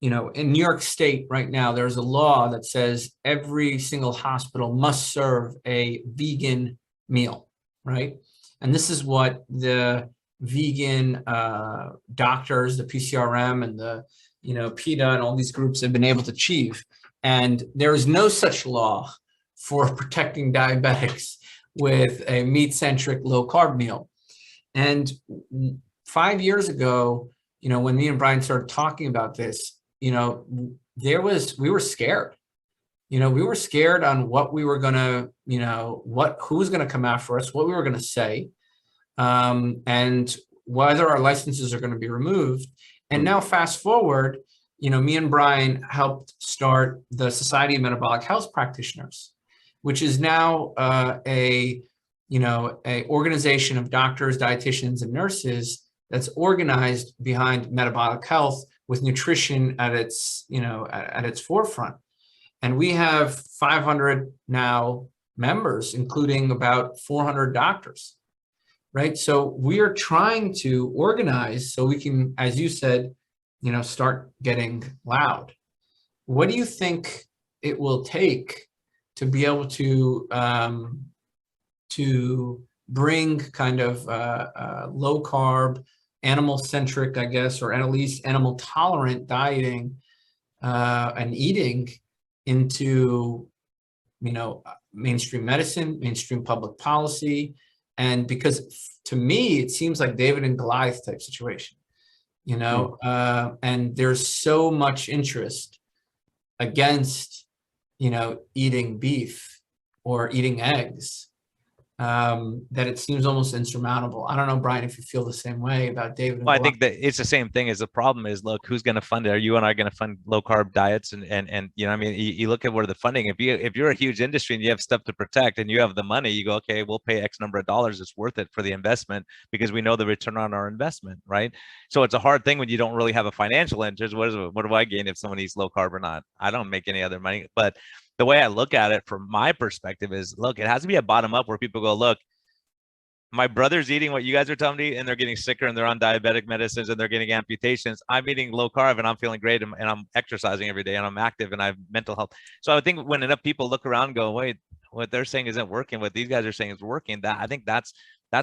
you know, in New York State right now, there's a law that says every single hospital must serve a vegan meal, right? And this is what the vegan doctors, the PCRM and the, you know, PETA and all these groups have been able to achieve. And there is no such law for protecting diabetics with a meat-centric low-carb meal. And 5 years ago, you know, when me and Brian started talking about this, you know, we were scared. You know, we were scared on what we were going to, you know, who was going to come after us, what we were going to say, and whether our licenses are going to be removed. And now fast forward, you know, me and Brian helped start the Society of Metabolic Health Practitioners, which is now a organization of doctors, dietitians, and nurses that's organized behind metabolic health with nutrition at its, you know, at its forefront. And we have 500 now members, including about 400 doctors, right? So we are trying to organize so we can, as you said, you know, start getting loud. What do you think it will take to be able to bring kind of low carb, animal-centric, I guess, or at least animal-tolerant dieting and eating into, you know, mainstream medicine, mainstream public policy? And because to me, it seems like David and Goliath type situation, you know, and there's so much interest against, eating beef or eating eggs, that it seems almost insurmountable. I don't know, Brian, if you feel the same way about David and Well, I Goliath. think that it's the same thing. As the problem is, look, who's going to fund it? Are you and I going to fund low carb diets? And I mean, you look at where the funding. If you're a huge industry and you have stuff to protect and you have the money, you go, okay, we'll pay X number of dollars. It's worth it for the investment because we know the return on our investment, right? So it's a hard thing when you don't really have a financial interest. What do I gain if someone eats low carb or not? I don't make any other money. But the way I look at it from my perspective is, look, it has to be a bottom up where people go, look, my brother's eating what you guys are telling me and they're getting sicker and they're on diabetic medicines and they're getting amputations. I'm eating low carb and I'm feeling great and I'm exercising every day and I'm active and I have mental health. So I think when enough people look around and go, wait, what they're saying isn't working, what these guys are saying is working, that I think that's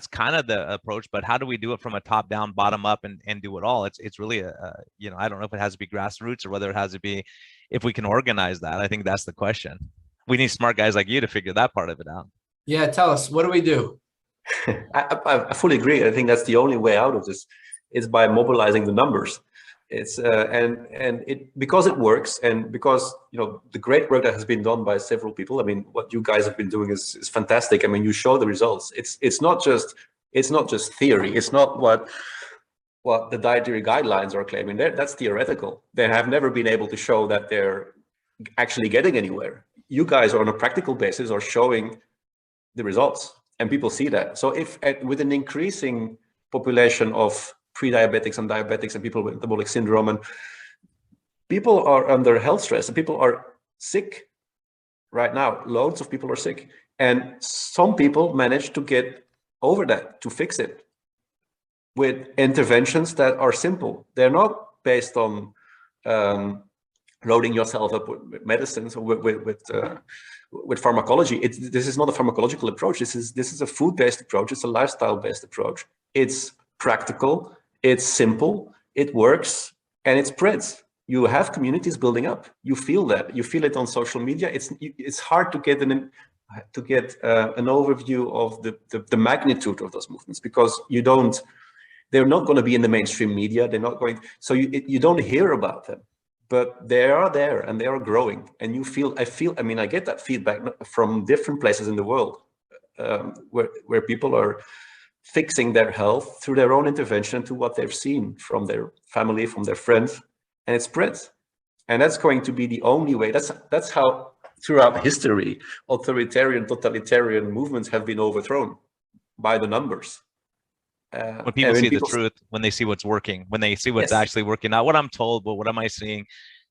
kind of the approach. But how do we do it from a top down, bottom up and do it all? It's really I don't know if it has to be grassroots or whether it has to be, if we can organize that. I think that's the question. We need smart guys like you to figure that part of it out. Yeah, tell us, what do we do? I fully agree. I think that's the only way out of this is by mobilizing the numbers. It's because it works and because the great work that has been done by several people. I mean, what you guys have been doing is fantastic. I mean, you show the results. It's not just theory. It's not what the dietary guidelines are claiming. That's theoretical. They have never been able to show that they're actually getting anywhere. You guys, on a practical basis, are showing the results. And people see that. So if with an increasing population of pre-diabetics and diabetics and people with metabolic syndrome, and people are under health stress and people are sick right now, loads of people are sick. And some people manage to get over that, to fix it with interventions that are simple. They're not based on loading yourself up with medicines or with pharmacology. This is not a pharmacological approach. This is a food-based approach. It's a lifestyle-based approach. It's practical, it's simple, it works, and it spreads. You have communities building up. You feel that. You feel it on social media. It's hard to get an overview of the magnitude of those movements because they're not going to be in the mainstream media. They're not going. So you don't hear about them. But they are there and they are growing. And I get that feedback from different places in the world where people are fixing their health through their own intervention to what they've seen from their family, from their friends, and it spreads. And that's going to be the only way. That's how throughout history, authoritarian, totalitarian movements have been overthrown by the numbers. When people see the truth, when they see what's working, when they see what's actually working, not what I'm told, but what am I seeing?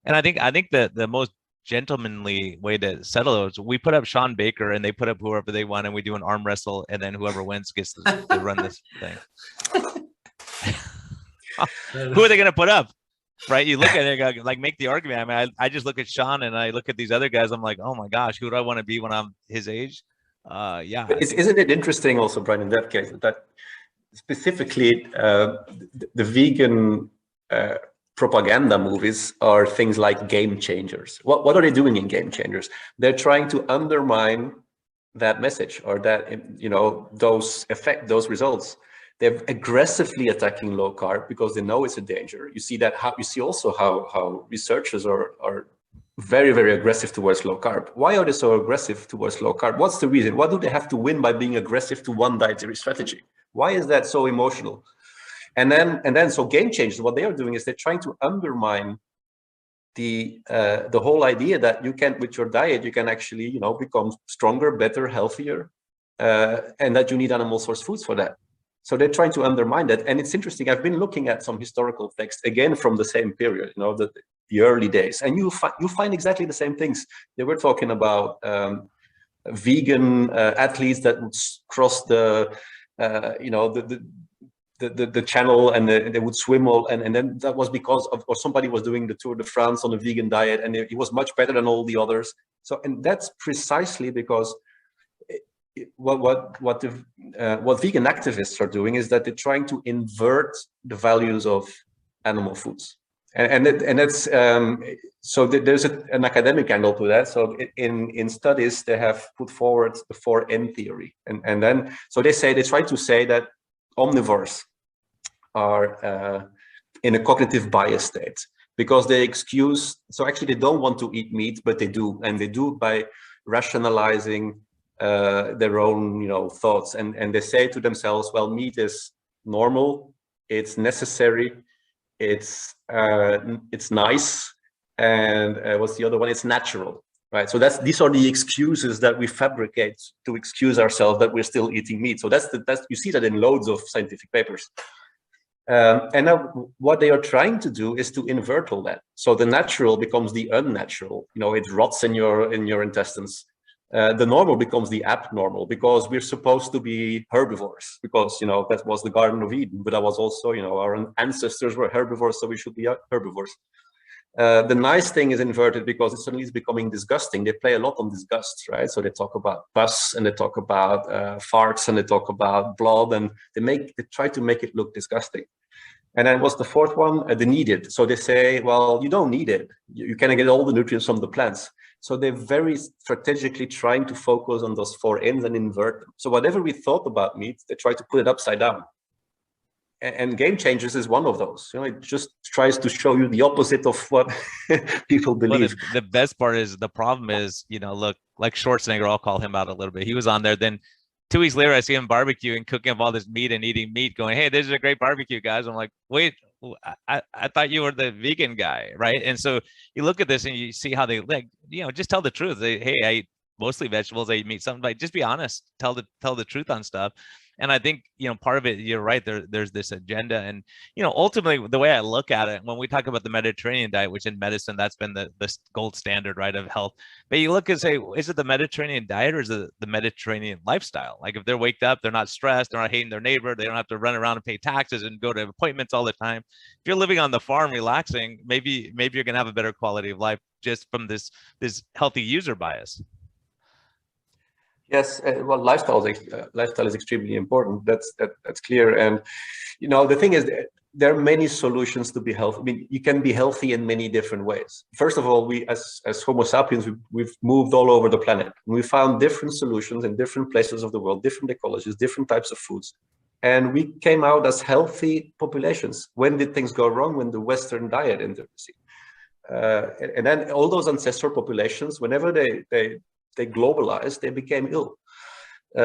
And I think that the most gentlemanly way to settle it is we put up Sean Baker and they put up whoever they want and we do an arm wrestle and then whoever wins gets to run this thing. Who are they going to put up? Right? You look at it, like make the argument. I mean, I just look at Sean and I look at these other guys. I'm like, oh my gosh, who do I want to be when I'm his age? Yeah. Isn't it interesting also, Brian, in that case, that specifically the vegan propaganda movies are things like Game Changers. What are they doing in Game Changers? They're trying to undermine that message or that, those results. They're aggressively attacking low carb because they know it's a danger. You see also how researchers are very, very aggressive towards low carb. Why are they so aggressive towards low carb? What's the reason? What do they have to win by being aggressive to one dietary strategy? Why is that so emotional? And then so Game Changers, what they are doing is they're trying to undermine the whole idea that you can, with your diet, you can actually, become stronger, better, healthier, and that you need animal source foods for that. So they're trying to undermine that. And it's interesting. I've been looking at some historical texts, again, from the same period, the early days. And you find exactly the same things. They were talking about vegan athletes that would cross the channel and they would swim and then that was because of, or somebody was doing the Tour de France on a vegan diet and he was much better than all the others. So, and that's precisely because what vegan activists are doing is that they're trying to invert the values of animal foods. And that's so there's an academic angle to that. So in studies they have put forward the 4N theory, and then so they try to say that omnivores are in a cognitive bias state because they excuse. So actually, they don't want to eat meat, but they do, and they do by rationalizing their own, thoughts, and they say to themselves, well, meat is normal, it's necessary, it's nice, and what's the other one? It's natural, right? So these are the excuses that we fabricate to excuse ourselves that we're still eating meat. So that's you see that in loads of scientific papers. And now what they are trying to do is to invert all that. So the natural becomes the unnatural. It rots in your intestines. The normal becomes the abnormal, because we're supposed to be herbivores, because that was the Garden of Eden, but that was also our ancestors were herbivores, so we should be herbivores. The nice thing is inverted because it suddenly is becoming disgusting. They play a lot on disgust, right? So they talk about pus, and they talk about farts, and they talk about blood, and they try to make it look disgusting. And then what's the fourth one? The needed. So they say, well, you don't need it. You can get all the nutrients from the plants. So they're very strategically trying to focus on those four ends and invert them. So whatever we thought about meat, they try to put it upside down. And Game Changers is one of those. It just tries to show you the opposite of what people believe. Well, the best part is, the problem is, look, like Schwarzenegger, I'll call him out a little bit. He was on there. Then 2 weeks later, I see him barbecuing, cooking up all this meat and eating meat, going, hey, this is a great barbecue, guys. I'm like, wait, I thought you were the vegan guy, right? And so you look at this and you see how they, just tell the truth. Hey, I eat mostly vegetables, I eat meat, something like, just be honest, tell the truth on stuff. And I think, part of it, you're right, there's this agenda. And, ultimately, the way I look at it, when we talk about the Mediterranean diet, which in medicine, that's been the gold standard, right, of health. But you look and say, is it the Mediterranean diet, or is it the Mediterranean lifestyle? Like, if they're waked up, they're not stressed, they're not hating their neighbor, they don't have to run around and pay taxes and go to appointments all the time. If you're living on the farm, relaxing, maybe you're going to have a better quality of life just from this healthy user bias. Yes, well, lifestyle is extremely important. That's clear. And the thing is, there are many solutions to be healthy. I mean, you can be healthy in many different ways. First of all, we as Homo sapiens, we've moved all over the planet. We found different solutions in different places of the world, different ecologies, different types of foods, and we came out as healthy populations. When did things go wrong? When the Western diet entered the scene, and then all those ancestral populations, whenever they globalized, they became ill.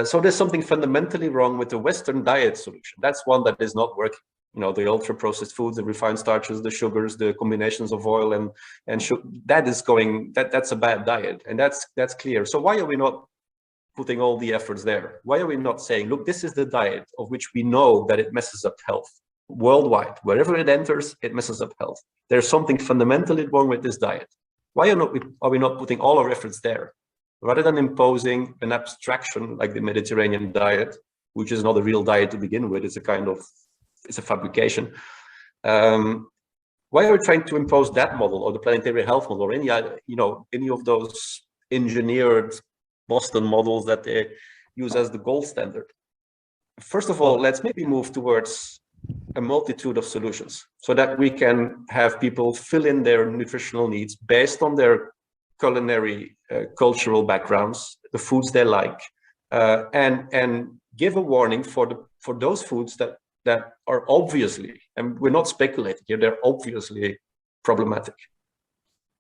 So there's something fundamentally wrong with the Western diet solution. That's one that is not working. The ultra-processed foods, the refined starches, the sugars, the combinations of oil and sugar, that's a bad diet, and that's clear. So why are we not putting all the efforts there? Why are we not saying, look, this is the diet of which we know that it messes up health worldwide. Wherever it enters, it messes up health. There's something fundamentally wrong with this diet. Why are we not putting all our efforts there? Rather than imposing an abstraction like the Mediterranean diet, which is not a real diet to begin with, it's a fabrication. Why are we trying to impose that model, or the planetary health model, or any of those engineered Boston models that they use as the gold standard? First of all, let's maybe move towards a multitude of solutions so that we can have people fill in their nutritional needs based on their culinary cultural backgrounds, the foods they like, and give a warning for those foods that are obviously, and we're not speculating here, they're obviously problematic.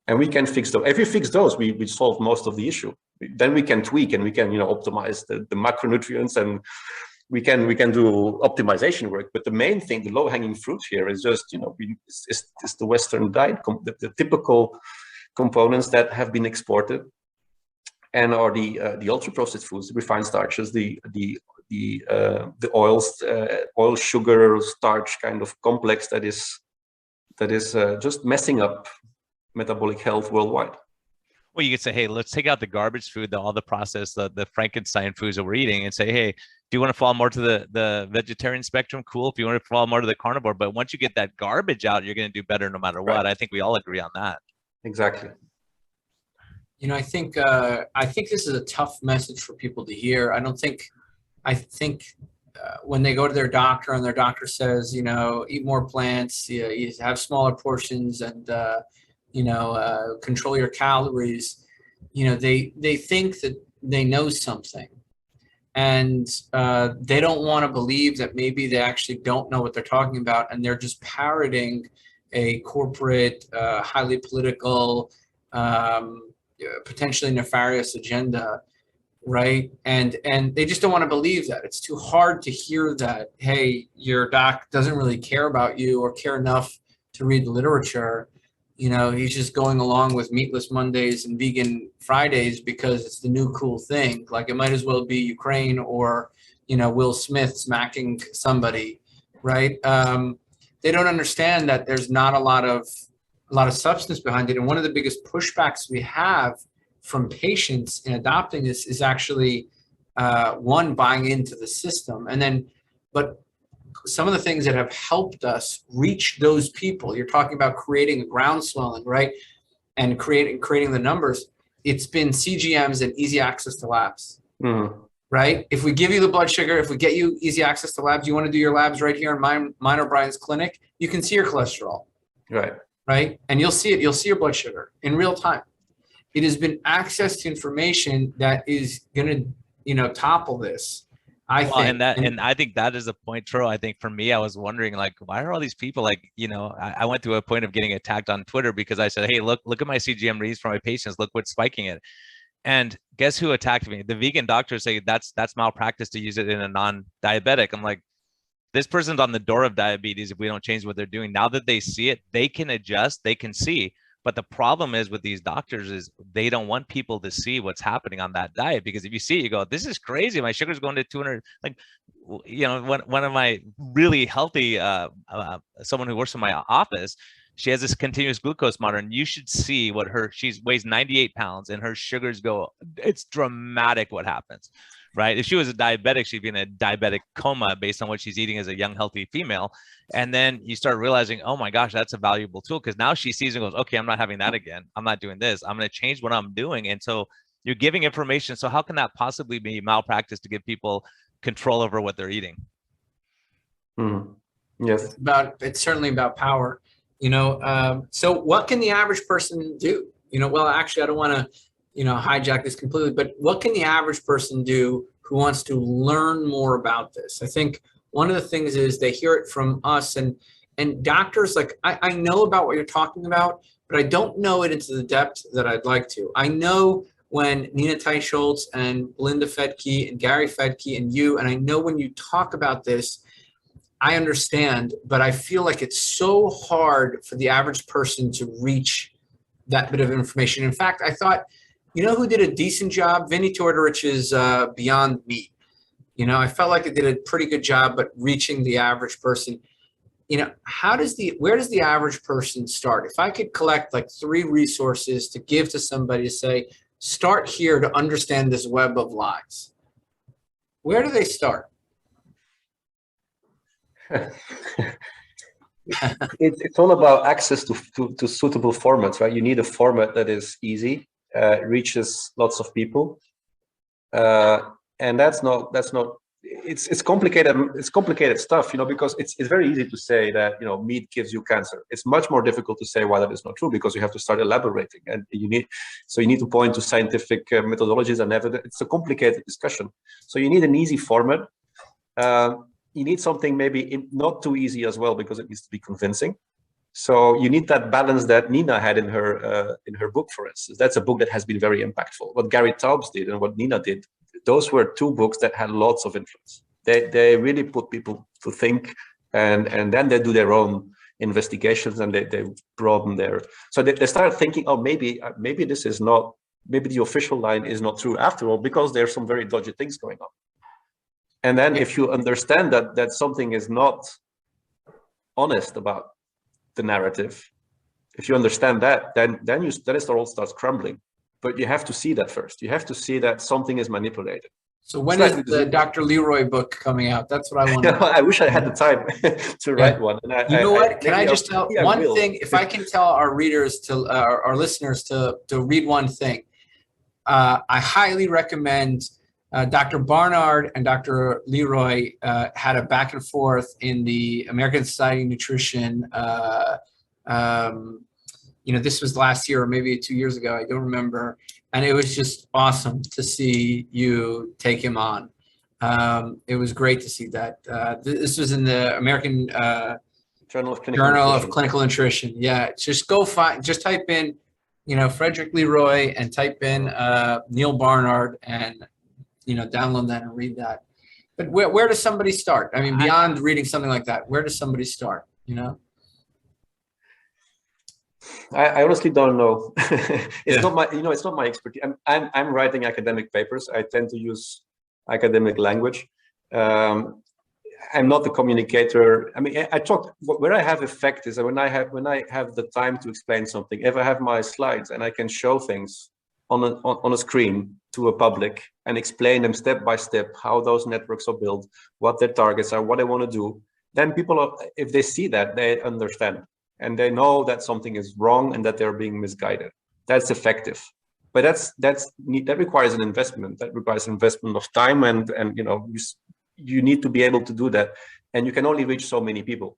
And we can fix those. If we fix those, we solve most of the issue. Then we can tweak and we can optimize the macronutrients, and we can do optimization work. But the main thing, the low-hanging fruit here is just it's the Western diet, the typical components that have been exported, and are the ultra-processed foods, the refined starches, the oils, oil, sugar, starch kind of complex that is just messing up metabolic health worldwide. Well, you could say, hey, let's take out the garbage food, all the processed, the Frankenstein foods that we're eating, and say, hey, do you want to fall more to the vegetarian spectrum? Cool. If you want to fall more to the carnivore, but once you get that garbage out, you're going to do better no matter what. Right. I think we all agree on that. Exactly. I think this is a tough message for people to hear. I think when they go to their doctor and their doctor says, eat more plants, you have smaller portions, and control your calories, they think that they know something, and they don't want to believe that maybe they actually don't know what they're talking about, and they're just parroting a corporate, highly political, potentially nefarious agenda, right? And they just don't want to believe that. It's too hard to hear that, hey, your doc doesn't really care about you or care enough to read the literature. You know, he's just going along with meatless Mondays and vegan Fridays because it's the new cool thing. Like, it might as well be Ukraine or, you know, Will Smith smacking somebody, right? They don't understand that there's not a lot of substance behind it. And one of the biggest pushbacks we have from patients in adopting this is actually one, buying into the system, and then, but some of the things that have helped us reach those people, you're talking about creating a groundswelling, right? And creating the numbers. It's been CGMs and easy access to labs, right? If we give you the blood sugar, if we get you easy access to labs, you want to do your labs right here in mine or Brian's clinic, you can see your cholesterol, right? And you'll see it. You'll see your blood sugar in real time. It has been access to information that is going to, you know, topple this. I think, and I think that is a point, Tro. I think for me, I was wondering, like, why are all these people, like, you know, I went to a point of getting attacked on Twitter because I said, hey, look at my CGM reads from my patients. Look what's spiking it. And guess who attacked me? The vegan doctors say that's malpractice to use it in a non-diabetic. I'm like, this person's on the door of diabetes if we don't change what they're doing. Now that they see it, they can adjust, they can see. But the problem is with these doctors is they don't want people to see what's happening on that diet, because if you see it, you go, this is crazy. My sugar's going to 200. Like, you know, one of my really healthy, someone who works in my office, she has this continuous glucose monitor, and you should see what she weighs 98 pounds and her sugars go, it's dramatic what happens, right? If she was a diabetic, she'd be in a diabetic coma based on what she's eating as a young, healthy female. And then you start realizing, oh my gosh, that's a valuable tool, because now she sees and goes, okay, I'm not having that again. I'm not doing this. I'm going to change what I'm doing. And so you're giving information. So how can that possibly be malpractice to give people control over what they're eating? Yes. It's certainly about power, you know. So what can the average person do? You know, well, actually, I don't want to, you know, hijack this completely, but what can the average person do who wants to learn more about this? I think one of the things is they hear it from us and doctors, like, I know about what you're talking about, but I don't know it into the depth that I'd like to. I know when Nina Teicholz and Belinda Fedke and Gary Fedke and you, and I know when you talk about this, I understand, but I feel like it's so hard for the average person to reach that bit of information. In fact, I thought, you know who did a decent job? Vinnie Tortorich's Beyond Meat. You know, I felt like it did a pretty good job, but reaching the average person. You know, where does the average person start? If I could collect like 3 resources to give to somebody to say, start here to understand this web of lies, where do they start? It's all about access to suitable formats, right? You need a format that is easy, reaches lots of people, and that's not it's complicated. It's complicated stuff, you know, because it's very easy to say that, you know, meat gives you cancer. It's much more difficult to say why that is not true, because you have to start elaborating, and you need to point to scientific methodologies and evidence. It's a complicated discussion. So you need an easy format. You need something maybe not too easy as well, because it needs to be convincing. So you need that balance that Nina had in her book, for instance. That's a book that has been very impactful. What Gary Taubes did and what Nina did, those were 2 books that had lots of influence. They really put people to think, and then they do their own investigations, and they broaden their. So they start thinking, oh, maybe this is not, maybe the official line is not true after all, because there's some very dodgy things going on. And then if you understand that something is not honest about the narrative, if you understand that, then it all starts crumbling. But you have to see that first. You have to see that something is manipulated. So when is the Dr. Leroy book coming out? That's what I want to know. I wish I had the time to write one. And you know what? Can I just tell one thing? If I can tell our readers our listeners to read one thing, I highly recommend. Dr. Barnard and Dr. Leroy had a back and forth in the American Society of Nutrition. You know, this was last year or maybe 2 years ago. I don't remember. And it was just awesome to see you take him on. It was great to see that. This was in the American Journal of Clinical Journal Nutrition. of Clinical Nutrition. Yeah, just type in, Frédéric Leroy and type in Neil Barnard and, download that and read that. But where does somebody start? I mean, beyond reading something like that, where does somebody start? I honestly don't know. It's not my, it's not my expertise. I'm writing academic papers. I tend to use academic language. I'm not the communicator. I mean, I talk, where I have effect is when I have the time to explain something. If I have my slides and I can show things on a screen to a public and explain them step by step, how those networks are built, what their targets are, what they want to do, then people are, if they see that, they understand and they know that something is wrong and that they're being misguided. That's effective. But that requires an investment. That requires investment of time, and you need to be able to do that, and you can only reach so many people.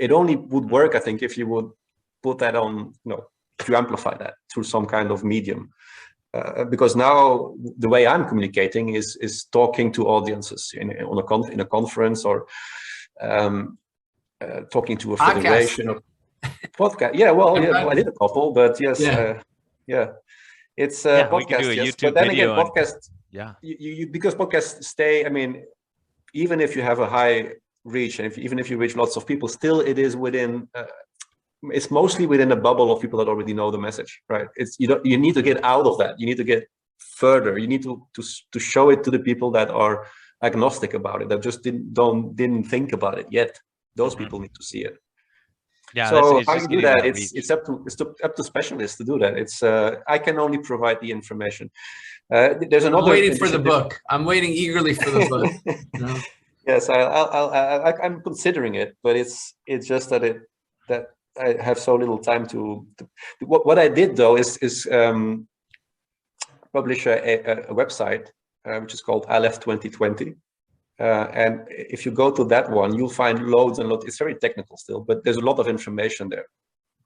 It only would work, I think, if you would put that on, if you amplify that through some kind of medium. Because now the way I'm communicating is talking to audiences in a conference or talking to a federation of podcast. Yeah, well, yeah, I did a couple, but yes, it's we podcast. can do a Yes. YouTube But then again, video podcast. Yeah. You because podcasts stay. I mean, even if you have a high reach and even if you reach lots of people, still it is within. It's mostly within a bubble of people that already know the message, right? You need to get out of that. You need to get further. You need to show it to the people that are agnostic about it, that just didn't think about it yet. Those people need to see it. Yeah. So how you do that? It's up to specialists to do that. It's I can only provide the information. There's another. I'm waiting for the book. I'm waiting eagerly for the book. Yes, I'm considering it, but it's just that I have so little time to what I did though is publish a website which is called Aleph 2020. And if you go to that one, you'll find loads and loads. It's very technical still, but there's a lot of information there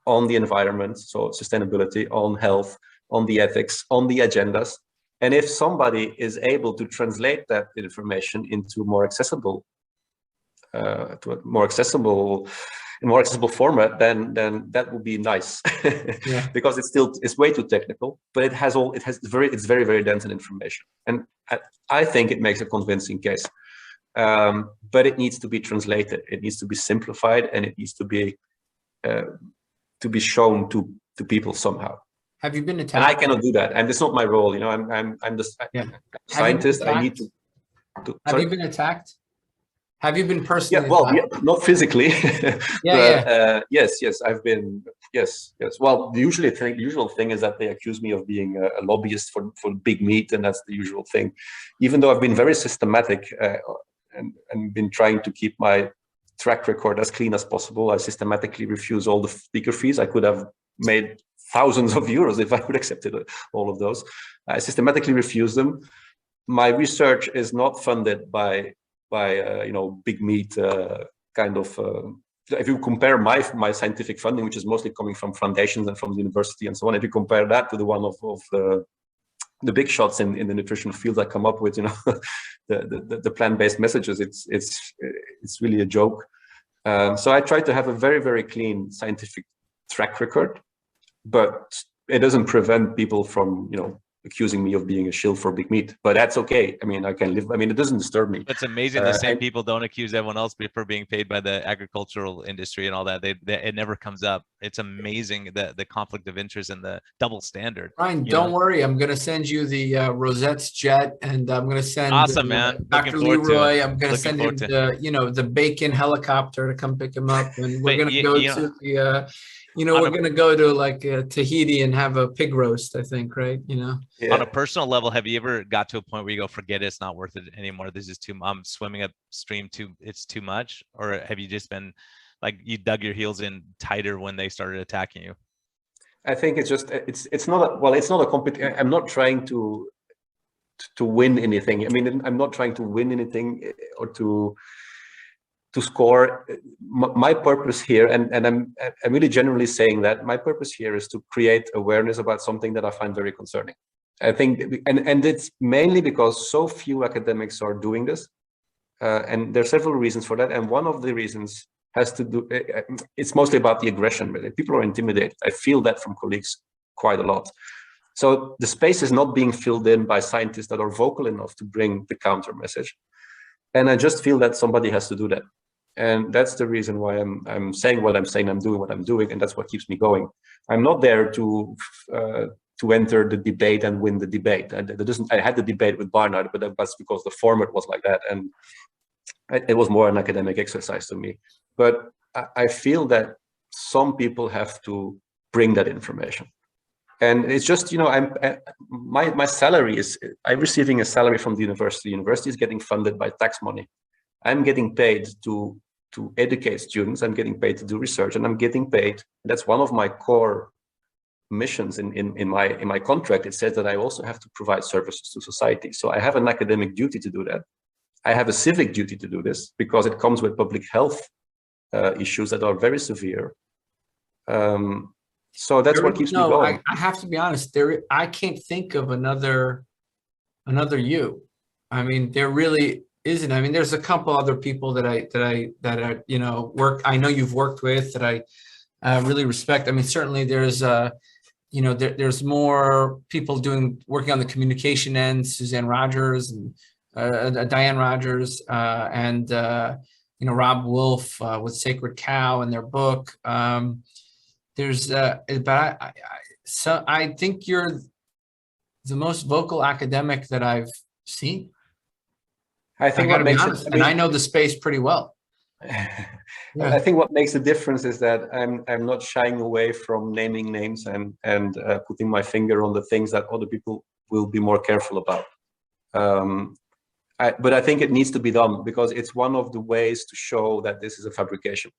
on the environment, so sustainability, on health, on the ethics, on the agendas. And if somebody is able to translate that information into more accessible, more accessible format, then that would be nice. Because it's way too technical, but it's very, very dense in information, and I think it makes a convincing case. But it needs to be translated, it needs to be simplified, and it needs to be shown to people somehow. Have you been attacked? And I cannot do that, and it's not my role. I'm just a scientist. I need to. Have you been attacked? Have you been personally? Yeah, well, not physically. Yes, I've been. Yes. Well, the usual thing is that they accuse me of being a lobbyist for big meat, and that's the usual thing. Even though I've been very systematic and been trying to keep my track record as clean as possible, I systematically refuse all the speaker fees. I could have made thousands of euros if I would accepted all of those. I systematically refuse them. My research is not funded by big meat kind of. If you compare my scientific funding, which is mostly coming from foundations and from the university and so on, if you compare that to the one of the big shots in the nutritional field that come up with the plant-based messages, it's really a joke. So I try to have a very, very clean scientific track record, but it doesn't prevent people from accusing me of being a shill for big meat, but that's okay. I mean, I can live. I mean, it doesn't disturb me. It's amazing the same people don't accuse everyone else for being paid by the agricultural industry and all that. It never comes up. It's amazing the conflict of interest and the double standard. Ryan, don't worry. I'm going to send you the Rosette's jet, and I'm going to send awesome, man. Dr. Leroy. I'm going to send him the bacon helicopter to come pick him up, and we're going to go to the. We're going to go to like Tahiti and have a pig roast, I think, right? On a personal level, have you ever got to a point where you go, forget it, it's not worth it anymore? This is I'm swimming upstream it's too much? Or have you just been like, you dug your heels in tighter when they started attacking you? I think it's just, it's not a competition. I'm not trying to win anything. I mean, I'm not trying to win anything or to score. My purpose here, and I'm really genuinely saying that my purpose here is to create awareness about something that I find very concerning. I think, and it's mainly because so few academics are doing this, and there are several reasons for that. And one of the reasons has to do, it's mostly about the aggression. People are intimidated. I feel that from colleagues quite a lot. So the space is not being filled in by scientists that are vocal enough to bring the counter message. And I just feel that somebody has to do that. And that's the reason why I'm saying what I'm saying, I'm doing what I'm doing, and that's what keeps me going. I'm not there to enter the debate and win the debate. I had the debate with Barnard, but that's because the format was like that, and it was more an academic exercise to me. But I feel that some people have to bring that information. And it's just, you know, my salary is, I'm receiving a salary from the university. The university is getting funded by tax money. I'm getting paid to educate students. I'm getting paid to do research, and I'm getting paid. That's one of my core missions in my contract. It says that I also have to provide services to society. So I have an academic duty to do that. I have a civic duty to do this because it comes with public health issues that are very severe. So that's what keeps me going. I have to be honest. I can't think of another you. I mean, there really isn't. I mean, there's a couple other people that I you know, I know you've worked with that I really respect. I mean, certainly there's you know, there's more people working on the communication end. Suzanne Rogers and Diane Rogers and you know, Rob Wolf with Sacred Cow and their book. So I think you're the most vocal academic that I've seen. I think what makes it, and I know the space pretty well. Yeah. I think what makes the difference is that I'm not shying away from naming names and putting my finger on the things that other people will be more careful about. But I think it needs to be done because it's one of the ways to show that this is a fabrication.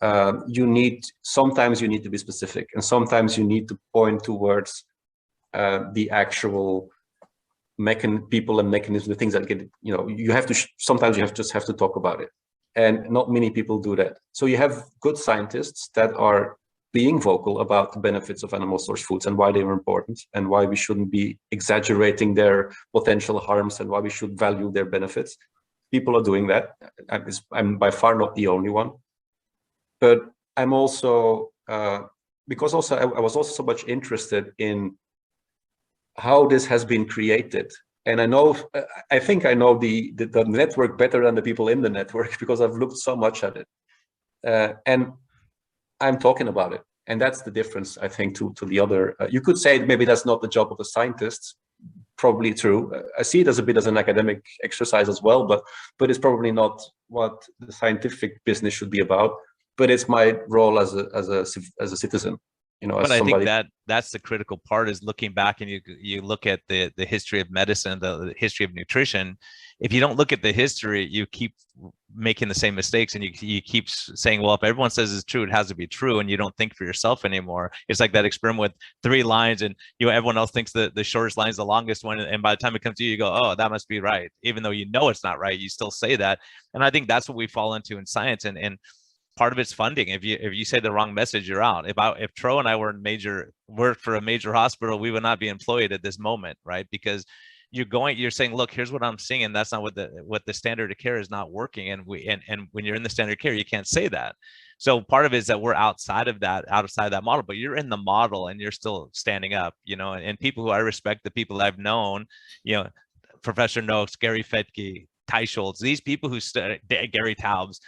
Sometimes you need to be specific, and sometimes you need to point towards the actual people and mechanisms, the things that get, you know, you have to, sometimes you just have to talk about it. And not many people do that. So you have good scientists that are being vocal about the benefits of animal source foods and why they're important and why we shouldn't be exaggerating their potential harms and why we should value their benefits. People are doing that. I'm by far not the only one. But I'm also, because also I was also so much interested in how this has been created. And I think I know the network better than the people in the network because I've looked so much at it. And I'm talking about it. And that's the difference, I think, to the other. You could say maybe that's not the job of the scientists. Probably true. I see it as a bit as an academic exercise as well, but it's probably not what the scientific business should be about. But it's my role as a citizen, you know. But I think that's the critical part is looking back and you look at the history of medicine, the history of nutrition. If you don't look at the history, you keep making the same mistakes, and you keep saying, well, if everyone says it's true, it has to be true, and you don't think for yourself anymore. It's like that experiment with 3 lines, and everyone else thinks the shortest line is the longest one, and by the time it comes to you, you go, oh, that must be right, even though you know it's not right. You still say that, and I think that's what we fall into in science, and part of it's funding. If you say the wrong message, you're out. If Tro and I worked for a major hospital, we would not be employed at this moment, right? Because you're saying, look, here's what I'm seeing, and that's not what the standard of care is not working. And when you're in the standard of care, you can't say that. So part of it is that we're outside of that model, but you're in the model and you're still standing up, you know, and people who I respect, the people I've known, you know, Professor Noakes, Gary Fettke, Ty Schultz, these people who Gary Taubes,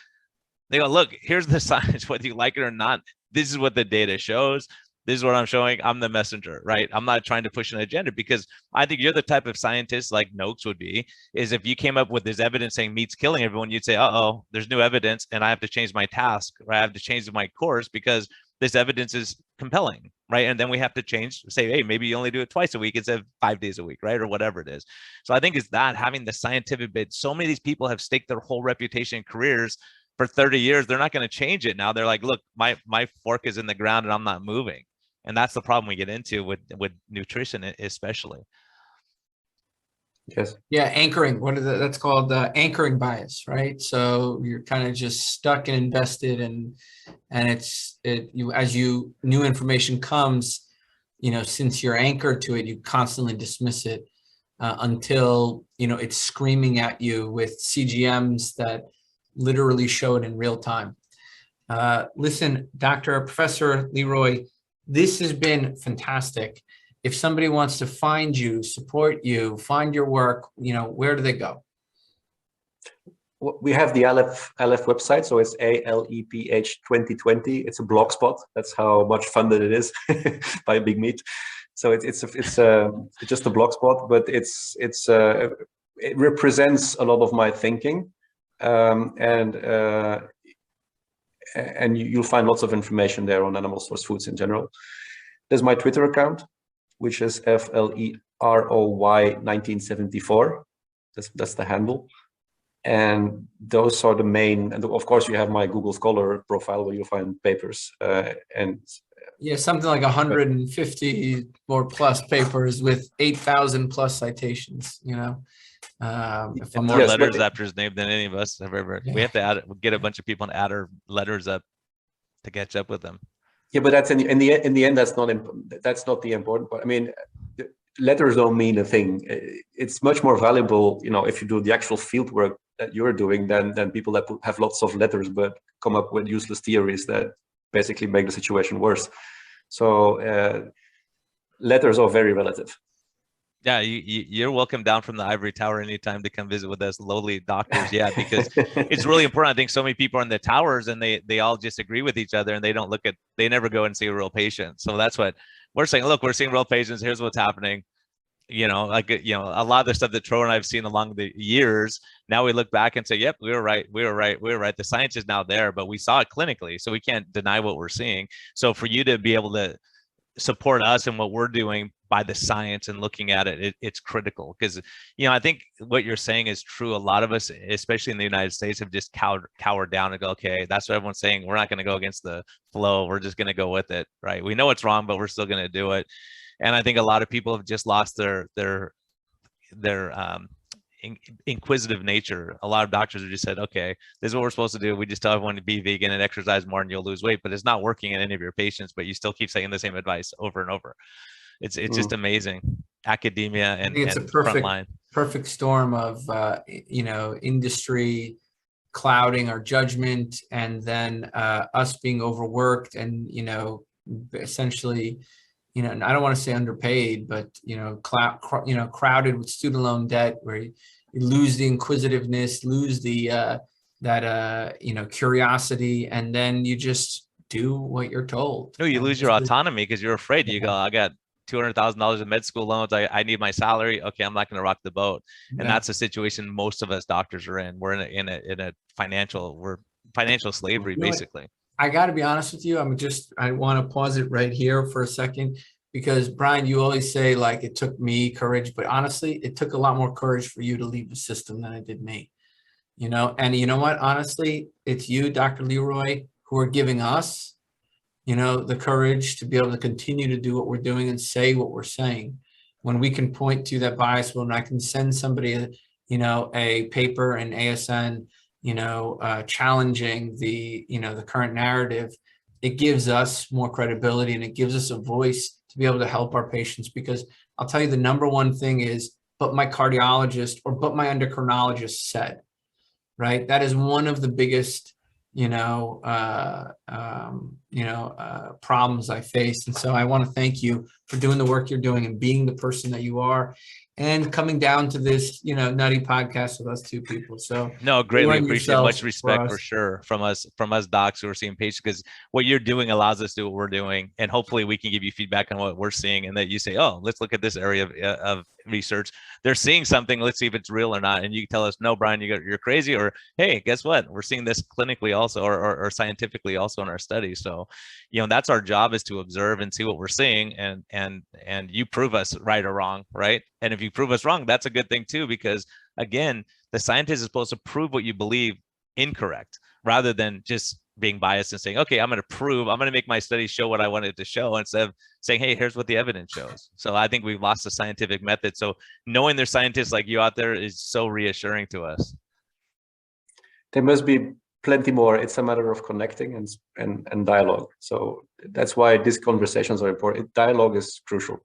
they go, look, here's the science, whether you like it or not. This is what the data shows. This is what I'm showing. I'm the messenger, right? I'm not trying to push an agenda, because I think you're the type of scientist like Noakes would be, is if you came up with this evidence saying meat's killing everyone, you'd say, uh-oh, there's new evidence and I have to change my task, or I have to change my course because this evidence is compelling, right? And then we have to say, hey, maybe you only do it twice a week instead of 5 days a week, right? Or whatever it is. So I think it's that, having the scientific bit. So many of these people have staked their whole reputation and careers for 30 years. They're not going to change it now. They're like, look, my fork is in the ground and I'm not moving. And that's the problem we get into with nutrition, especially. Yes. Yeah, anchoring. That's called anchoring bias, right? So you're kind of just stuck and invested, and as new information comes, you know, since you're anchored to it, you constantly dismiss it until, you know, it's screaming at you with CGMs that literally show it in real time. Listen, Professor Leroy, this has been fantastic. If somebody wants to find you, support you, find your work, where do they go? We have the Aleph website, so it's ALEPH 2020. It's a blog spot. That's how much funded it is by Big Meat. So it's just a blog spot, but it represents a lot of my thinking, and you'll find lots of information there on animal source foods in general. There's my Twitter account, which is FLEROY 1974. That's the handle. And those are the main, and of course you have my Google Scholar profile where you'll find papers and yeah, something like 150 or plus papers with 8,000 plus citations. More letters after his name than any of us have ever. Yeah. We have to get a bunch of people and add our letters up to catch up with them. Yeah, but that's in the end that's not the important part. I mean, letters don't mean a thing. It's much more valuable, if you do the actual field work that you're doing than people that have lots of letters but come up with useless theories that basically make the situation worse. So letters are very relative. Yeah, you're welcome down from the ivory tower anytime to come visit with us lowly doctors. Yeah, because it's really important. I think so many people are in the towers and they all just agree with each other and they never go and see a real patient. So that's what we're saying. Look, we're seeing real patients. Here's what's happening. A lot of the stuff that Tro and I've seen along the years, now we look back and say, yep, we were right. The science is now there, but we saw it clinically, so we can't deny what we're seeing. So for you to be able to support us and what we're doing by the science and looking at it, it's critical because, I think what you're saying is true. A lot of us, especially in the United States, have just cowered down and go, okay, that's what everyone's saying. We're not going to go against the flow. We're just going to go with it, right? We know it's wrong, but we're still going to do it. And I think a lot of people have just lost their inquisitive nature. A lot of doctors have just said, okay, this is what we're supposed to do. We just tell everyone to be vegan and exercise more and you'll lose weight, but it's not working in any of your patients, but you still keep saying the same advice over and over. It's just amazing. Academia and it's a perfect storm of, industry clouding our judgment and then us being overworked and, essentially, and I don't want to say underpaid, but crowded with student loan debt, where you lose the inquisitiveness, lose the curiosity, and then you just do what you're told. No, you lose your autonomy because you're afraid. You go, I got $200,000 in med school loans. I need my salary. Okay, I'm not going to rock the boat. And that's the situation most of us doctors are in. We're in a financial slavery, basically. I got to be honest with you. I want to pause it right here for a second, because Brian, you always say like it took me courage, but honestly, it took a lot more courage for you to leave the system than it did me, and you know what, honestly, it's you, Dr. Leroy, who are giving us, the courage to be able to continue to do what we're doing and say what we're saying. When we can point to that bias, when I can send somebody, a paper in ASN, challenging the current narrative, it gives us more credibility and it gives us a voice to be able to help our patients. Because I'll tell you, the number one thing is, but my cardiologist or but my endocrinologist said, right? That is one of the biggest, problems I faced. And so I want to thank you for doing the work you're doing and being the person that you are, and coming down to this, nutty podcast with us two people. So no, greatly appreciate, much respect for sure from us docs who are seeing patients, because what you're doing allows us to do what we're doing, and hopefully we can give you feedback on what we're seeing, and that you say, oh, let's look at this area of research. They're seeing something. Let's see if it's real or not. And you tell us, no, Brian, you're crazy, or hey, guess what? We're seeing this clinically also, or scientifically also in our study. So, that's our job, is to observe and see what we're seeing, and you prove us right or wrong, right? And if you prove us wrong, that's a good thing too, because again, the scientist is supposed to prove what you believe incorrect, rather than just being biased and saying, okay, I'm going to make my study show what I wanted to show, instead of saying, hey, here's what the evidence shows. So I think we've lost the scientific method. So knowing there's scientists like you out there is so reassuring to us. There must be plenty more. It's a matter of connecting and dialogue. So that's why these conversations are important. Dialogue is crucial.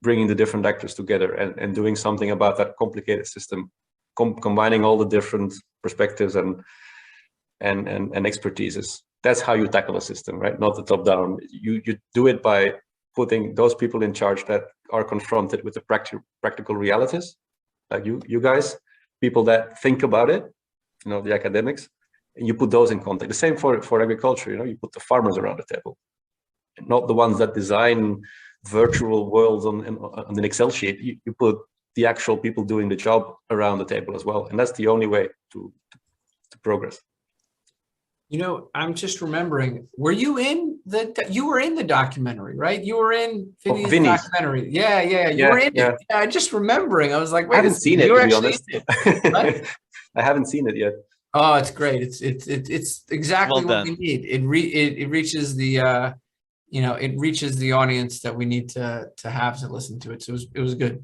Bringing the different actors together and doing something about that complicated system, combining all the different perspectives and expertises. That's how you tackle a system, right? Not the top down. You do it by putting those people in charge that are confronted with the practical realities, like you guys, people that think about it, the academics, and you put those in contact. The same for agriculture, you put the farmers around the table, not the ones that design virtual worlds on an Excel sheet. You put the actual people doing the job around the table as well, and that's the only way to progress. I'm just remembering, were you in the documentary, right? You were in Vinny's documentary. Yeah. You were in it. Yeah, just remembering. I was like, wait, I haven't seen it, to be honest. I haven't seen it yet. Oh, it's great. It's exactly what we need. It reaches the it reaches the audience that we need to have to listen to it. So it was good.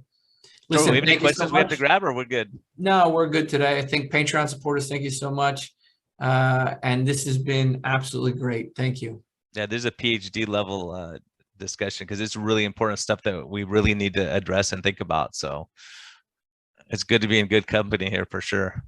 Listen, we have any questions we have to grab, or we're good? No, we're good today. I think Patreon supporters, thank you so much. And this has been absolutely great. Thank you. Yeah, there's a PhD level discussion, because it's really important stuff that we really need to address and think about. So it's good to be in good company here for sure.